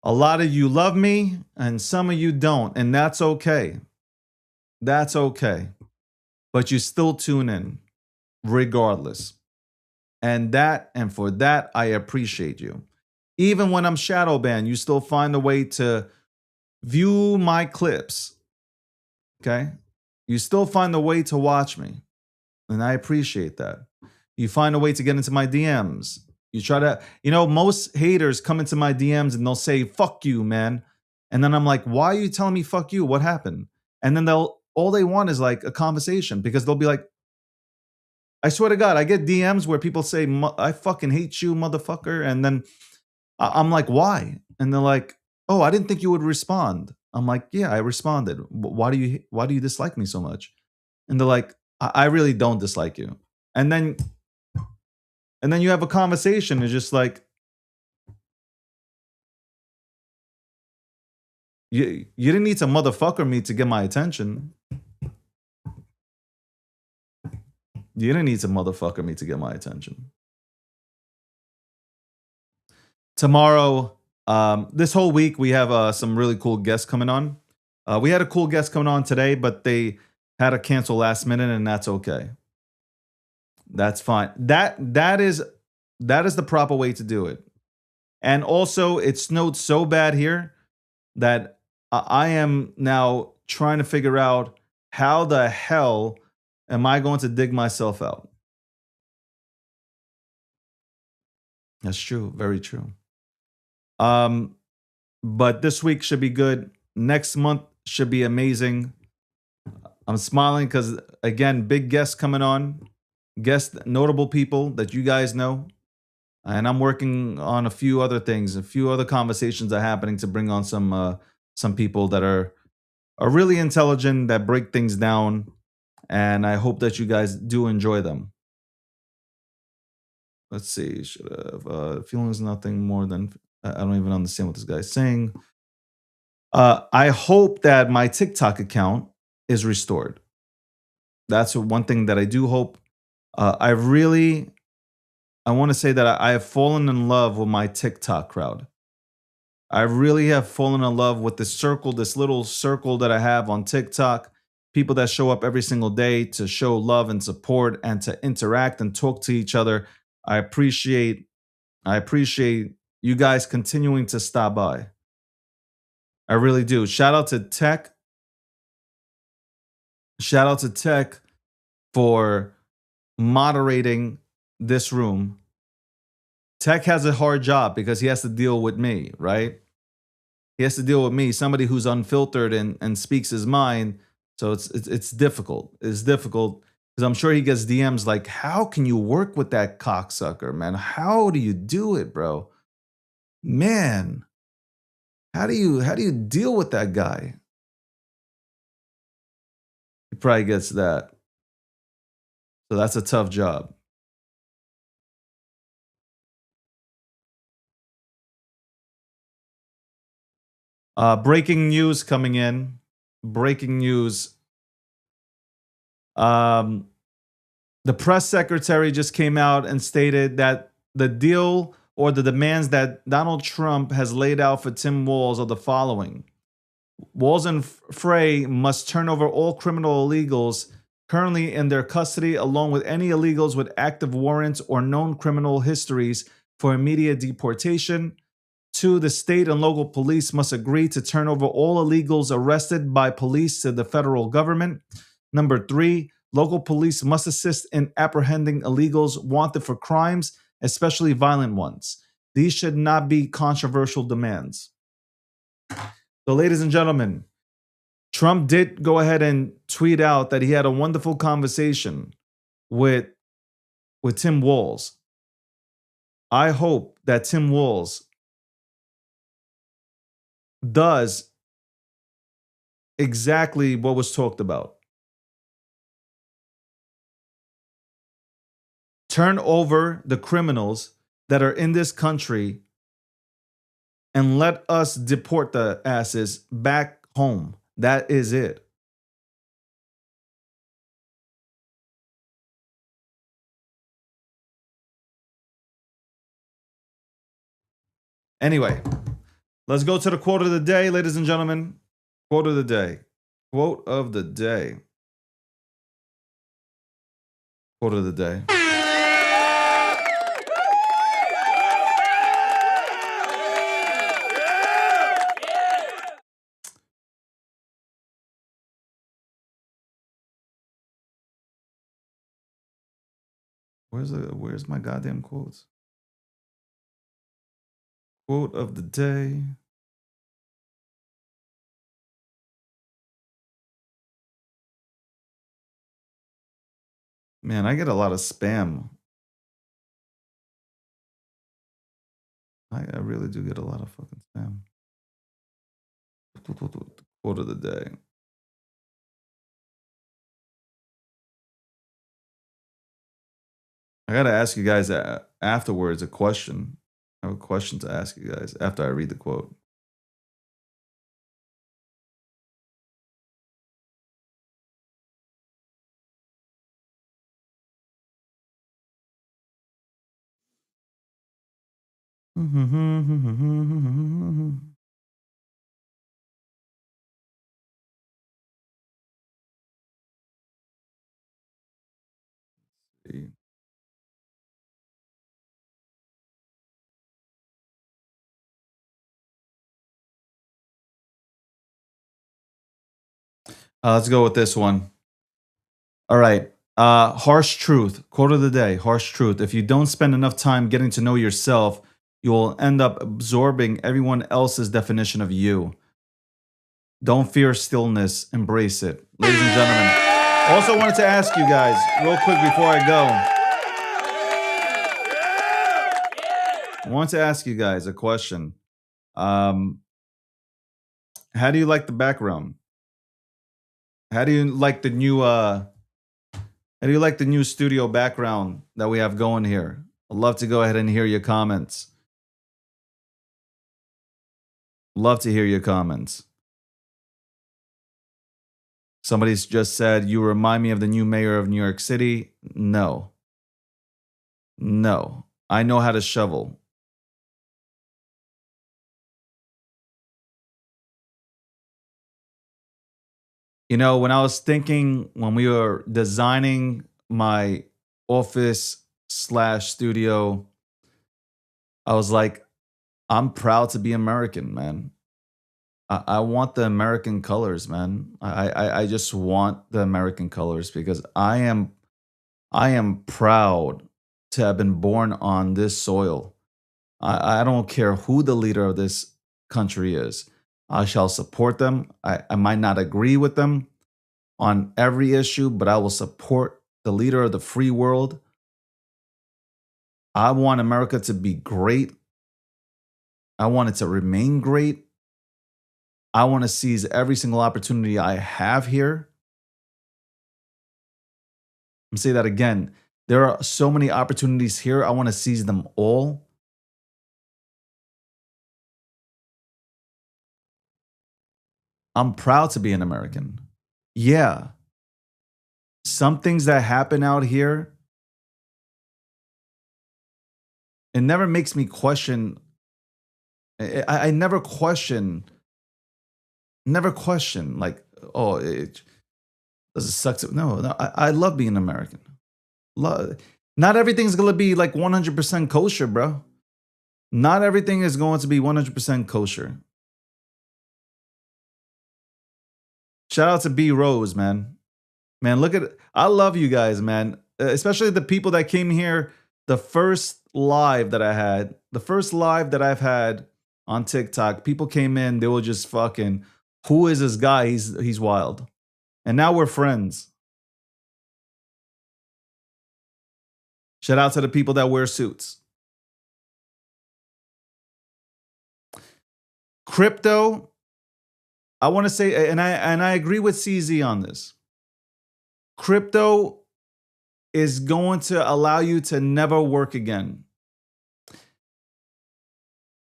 A lot of you love me and some of you don't. And that's okay. That's okay. But you still tune in regardless. And for that, I appreciate you. Even when I'm shadow banned, you still find a way to view my clips. Okay? You still find a way to watch me. And I appreciate that. You find a way to get into my DMs. You try to, most haters come into my DMs and they'll say, fuck you, man. And then I'm like, why are you telling me fuck you? What happened? And then all they want is like a conversation because they'll be like, I swear to God, I get DMs where people say, I fucking hate you, motherfucker. And then I'm like, why? And they're like, oh, I didn't think you would respond. I'm like, yeah, I responded. Why do you dislike me so much? And they're like, I really don't dislike you. And then And then you have a conversation. It's just like, you didn't need to motherfucker me to get my attention. You didn't need to motherfucker me to get my attention. Tomorrow, this whole week, we have some really cool guests coming on. We had a cool guest coming on today, but they had to cancel last minute, and that's okay. That's fine. That is the proper way to do it. And also, it snowed so bad here that I am now trying to figure out how the hell am I going to dig myself out. That's true. Very true. Um, but this week should be good. Next month should be amazing. I'm smiling because, again, big guests coming on, guests, notable people that you guys know. And I'm working on a few other things, a few other conversations are happening to bring on some people that are really intelligent, that break things down, and I hope that you guys do enjoy them. Let's see, should have feelings nothing more than I don't even understand what this guy's saying. I hope that my TikTok account is restored. That's one thing that I do hope. I want to say that I have fallen in love with my TikTok crowd. I really have fallen in love with this circle, this little circle that I have on TikTok. People that show up every single day to show love and support and to interact and talk to each other. I appreciate I appreciate you guys continuing to stop by. I really do. Shout out to Tech. Shout out to Tech for moderating this room. Tech has a hard job because he has to deal with me, right? He has to deal with me, somebody who's unfiltered and speaks his mind. So it's difficult. It's difficult because I'm sure he gets DMs like, "How can you work with that cocksucker, man? How do you do it, bro? Man, how do you deal with that guy?" He probably gets that. So that's a tough job. Breaking news coming in. Breaking news. Um, the press secretary just came out and stated that the deal or the demands that Donald Trump has laid out for Tim Walz are the following. Walz and Frey must turn over all criminal illegals currently in their custody, along with any illegals with active warrants or known criminal histories for immediate deportation. Two, the state and local police must agree to turn over all illegals arrested by police to the federal government. Number three, local police must assist in apprehending illegals wanted for crimes, especially violent ones. These should not be controversial demands. So, ladies and gentlemen, Trump did go ahead and tweet out that he had a wonderful conversation with, with Tim Walz. I hope that Tim Walz does exactly what was talked about. Turn over the criminals that are in this country and let us deport the asses back home. That is it. Anyway, let's go to the quote of the day, ladies and gentlemen. Quote of the day. Quote of the day. Quote of the day. Where's my goddamn quotes? Quote of the day. Man, I get a lot of spam. I really do get a lot of fucking spam. Quote of the day. I gotta ask you guys afterwards a question. I have a question to ask you guys after I read the quote. Let's go with this one. All right. Harsh truth. Quote of the day. Harsh truth. If you don't spend enough time getting to know yourself, you will end up absorbing everyone else's definition of you. Don't fear stillness. Embrace it. Ladies and gentlemen. Also wanted to ask you guys real quick before I go. I want to ask you guys a question. How do you like the background? How do you like the new how do you like the new studio background that we have going here? I'd love to go ahead and hear your comments. Love to hear your comments. Somebody's just said, you remind me of the new mayor of New York City. No. No. I know how to shovel. You know, when I was thinking, when we were designing my office slash studio, I was like, I'm proud to be American, man. I want the American colors, man. I just want the American colors because I am proud to have been born on this soil. I don't care who the leader of this country is. I shall support them. I might not agree with them on every issue, but I will support the leader of the free world. I want America to be great. I want it to remain great. I want to seize every single opportunity I have here. I'm say that again. There are so many opportunities here. I want to seize them all. I'm proud to be an American. Yeah. Some things that happen out here, it never makes me question. I never question like, oh, it does it suck to, no, I love being American. Not everything's gonna be like 100% kosher, bro. Not everything is going to be 100% kosher. Shout out to B Rose, man. Man, look at it. I love you guys, man. Especially the people that came here. The first live that I had, the first live that I've had on TikTok, people came in, they were just fucking, who is this guy? He's wild. And now we're friends. Shout out to the people that wear suits. Crypto, I want to say, and I agree with CZ on this. Crypto is going to allow you to never work again.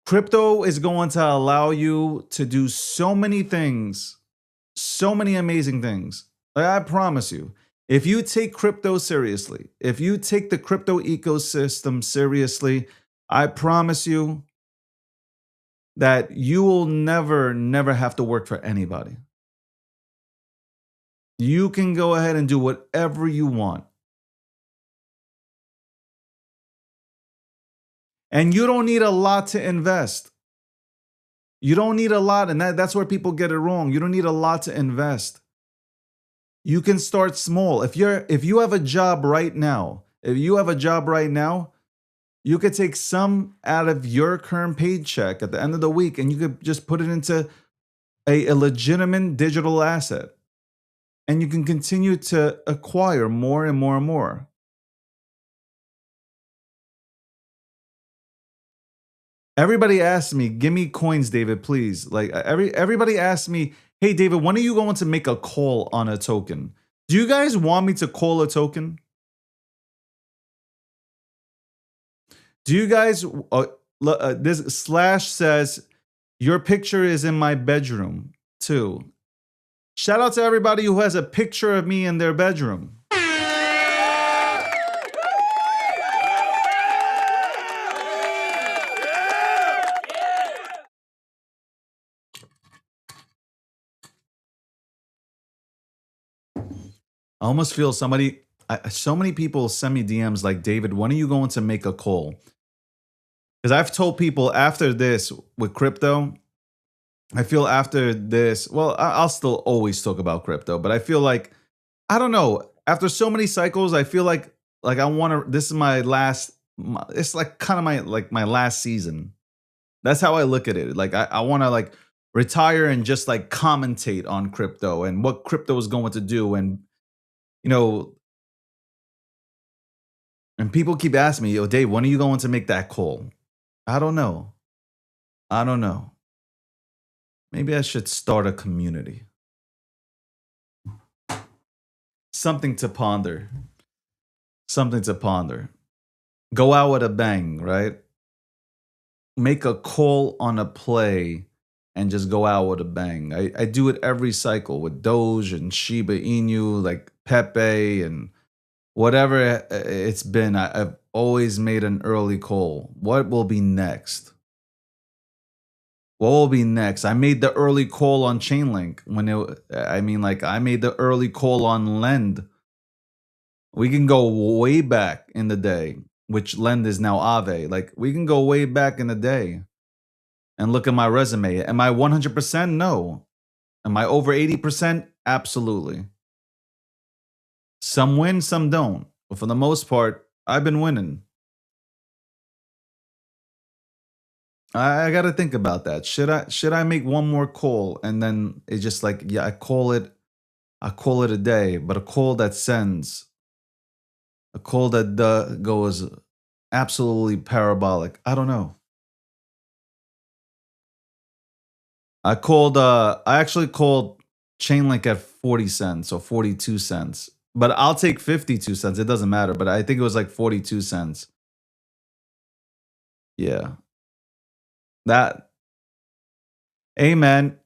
Crypto is going to allow you to do so many things, so many amazing things. Like, I promise you, if you take crypto seriously, if you take the crypto ecosystem seriously, I promise you that you will never have to work for anybody. You can go ahead and do whatever you want. And you don't need a lot to invest. You don't need a lot, and that's where people get it wrong. You don't need a lot to invest. You can start small. If you have a job right now, you could take some out of your current paycheck at the end of the week and you could just put it into a legitimate digital asset. And you can continue to acquire more and more and more. Everybody asks me, give me coins, David, please. Like everybody asks me, hey, David, when are you going to make a call on a token? Do you guys want me to call a token? Do you guys? This slash says your picture is in my bedroom too. Shout out to everybody who has a picture of me in their bedroom. I almost feel so many people send me DMs like, David, when are you going to make a call? Because I've told people after this with crypto, I feel after this, well, I'll still always talk about crypto, but I feel like, I don't know, after so many cycles, I feel like I want to, this is my last, it's like kind of my last season. That's how I look at it. Like I want to like retire and just like commentate on crypto and what crypto is going to do. And, you know, and people keep asking me, yo, Dave, when are you going to make that call? I don't know. I don't know. Maybe I should start a community. Something to ponder. Something to ponder. Go out with a bang, right? Make a call on a play and just go out with a bang. I do it every cycle with Doge and Shiba Inu, like Pepe and whatever it's been. I've always made an early call. What will be next? What will be next? I made the early call on Chainlink when I made the early call on Lend. We can go way back in the day, which Lend is now Aave. Like we can go way back in the day and look at my resume. Am I 100%? No. Am I over 80%? Absolutely. Some win, some don't. But for the most part, I've been winning. I got to think about that. Should I make one more call and then it's just like, yeah, I call it a day, but a call that sends, a call that goes absolutely parabolic. I don't know. I actually called Chainlink at 40 cents or 42 cents. But I'll take 52 cents. It doesn't matter, but I think it was like 42 cents. Yeah. That Hey man,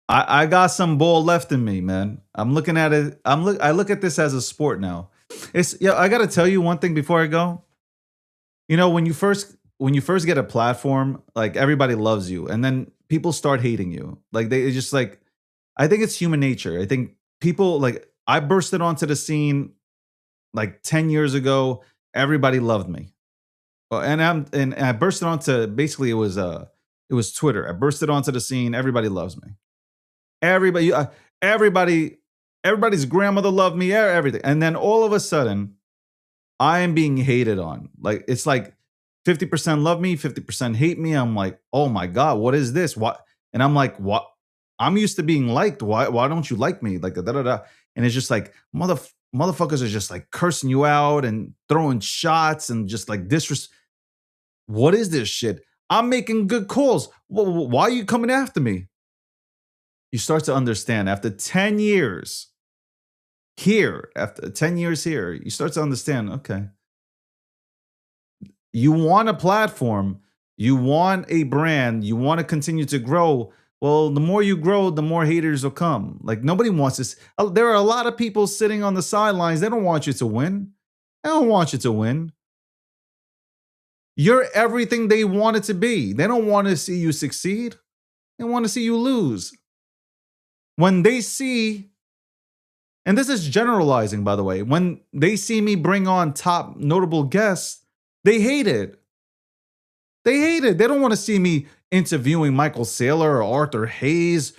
I got some ball left in me, man. I'm looking at it. I look at this as a sport now. It's yeah, I got to tell you one thing before I go. You know, when you first get a platform, like everybody loves you and then people start hating you. Like they it's just like I think it's human nature. I think people like I bursted onto the scene like 10 years ago. Everybody loved me. And I bursted onto basically it was Twitter. I bursted onto the scene. Everybody loves me. Everybody, everybody, everybody's grandmother loved me. Everything, and then all of a sudden, I am being hated on. Like it's like 50% love me, 50% hate me. I'm like, oh my god, what is this? What? And I'm like, what? I'm used to being liked. Why don't you like me? Like da da da. And it's just like motherfuckers are just like cursing you out and throwing shots and just like disrespect. What is this shit? I'm making good calls. Why are you coming after me? You start to understand after 10 years here, after 10 years here, you start to understand, okay, you want a platform, you want a brand, you want to continue to grow. Well, the more you grow, the more haters will come. Like nobody wants this. There are a lot of people sitting on the sidelines. They don't want you to win. They don't want you to win. You're everything they want it to be. They don't want to see you succeed. They want to see you lose. When they see, and this is generalizing, by the way, when they see me bring on top notable guests, they hate it. They hate it. They don't want to see me interviewing Michael Saylor or Arthur Hayes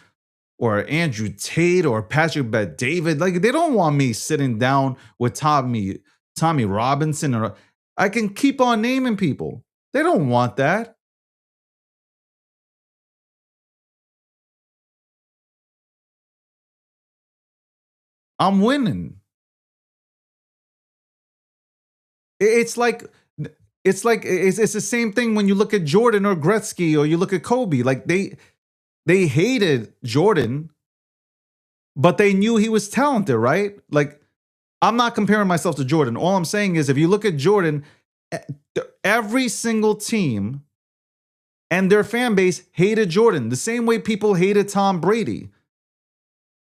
or Andrew Tate or Patrick Bet-David. Like they don't want me sitting down with Tommy Robinson, or I can keep on naming people. They don't want that. I'm winning. It's like it's the same thing when you look at Jordan or Gretzky or you look at Kobe. Like they hated Jordan, but they knew he was talented, right? Like I'm not comparing myself to Jordan. All I'm saying is if you look at Jordan, Every single team and their fan base hated Jordan the same way people hated Tom Brady.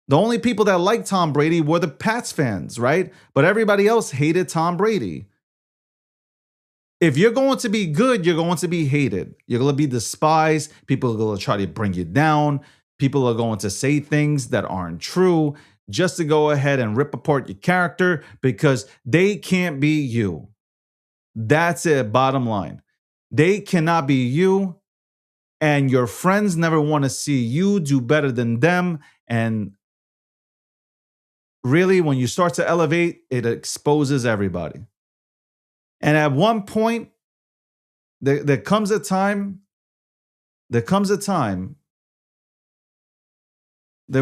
The only people that liked Tom Brady were the Pats fans, right? But everybody else hated Tom Brady. If you're going to be good, you're going to be hated. You're going to be despised. People are going to try to bring you down. People are going to say things that aren't true just to go ahead and rip apart your character because they can't be you. That's it, bottom line. They cannot be you, and your friends never want to see you do better than them. And really, when you start to elevate, it exposes everybody. And at one point, there comes a time, there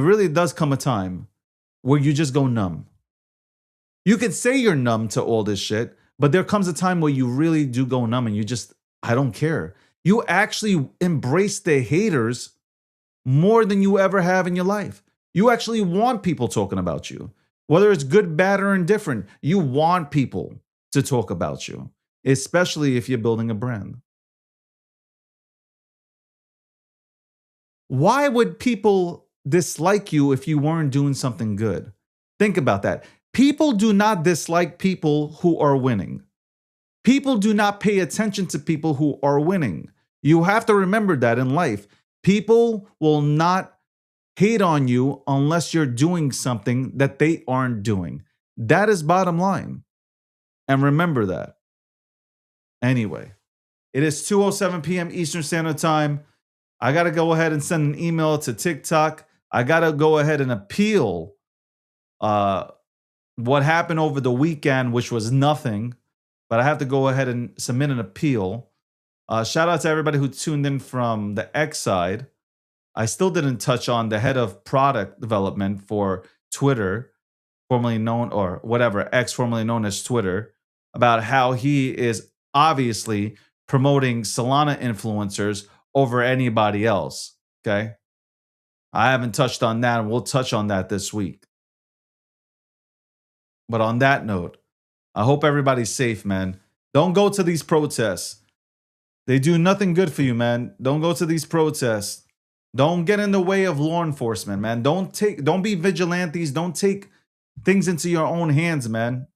really does come a time where you just go numb. You could say you're numb to all this shit, but there comes a time where you really do go numb and you just, I don't care. You actually embrace the haters more than you ever have in your life. You actually want people talking about you. Whether it's good, bad, or indifferent, you want people to talk about you, especially if you're building a brand. Why would people dislike you if you weren't doing something good? Think about that. People do not dislike people who are winning. People do not pay attention to people who are winning. You have to remember that in life. People will not hate on you unless you're doing something that they aren't doing. That is bottom line. And remember that. Anyway, it is 2:07 p.m. Eastern Standard Time. I got to go ahead and send an email to TikTok. I got to go ahead and appeal what happened over the weekend, which was nothing. But I have to go ahead and submit an appeal. Shout out to everybody who tuned in from the X side. I still didn't touch on the head of product development for Twitter, formerly known, or whatever, X, formerly known as Twitter, about how he is obviously promoting Solana influencers over anybody else. Okay. I haven't touched on that, and we'll touch on that this week. But on that note, I hope everybody's safe, man. Don't go to these protests. They do nothing good for you, man. Don't go to these protests. Don't get in the way of law enforcement, man. Don't be vigilantes. Don't take things into your own hands, man.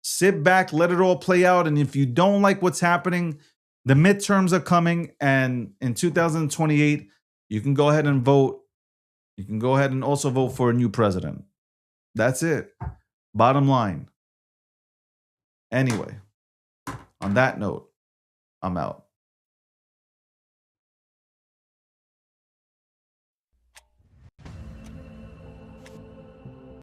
Sit back, let it all play out. And if you don't like what's happening, the midterms are coming. And in 2028, you can go ahead and vote. You can go ahead and also vote for a new president. That's it. Bottom line. Anyway, on that note, I'm out.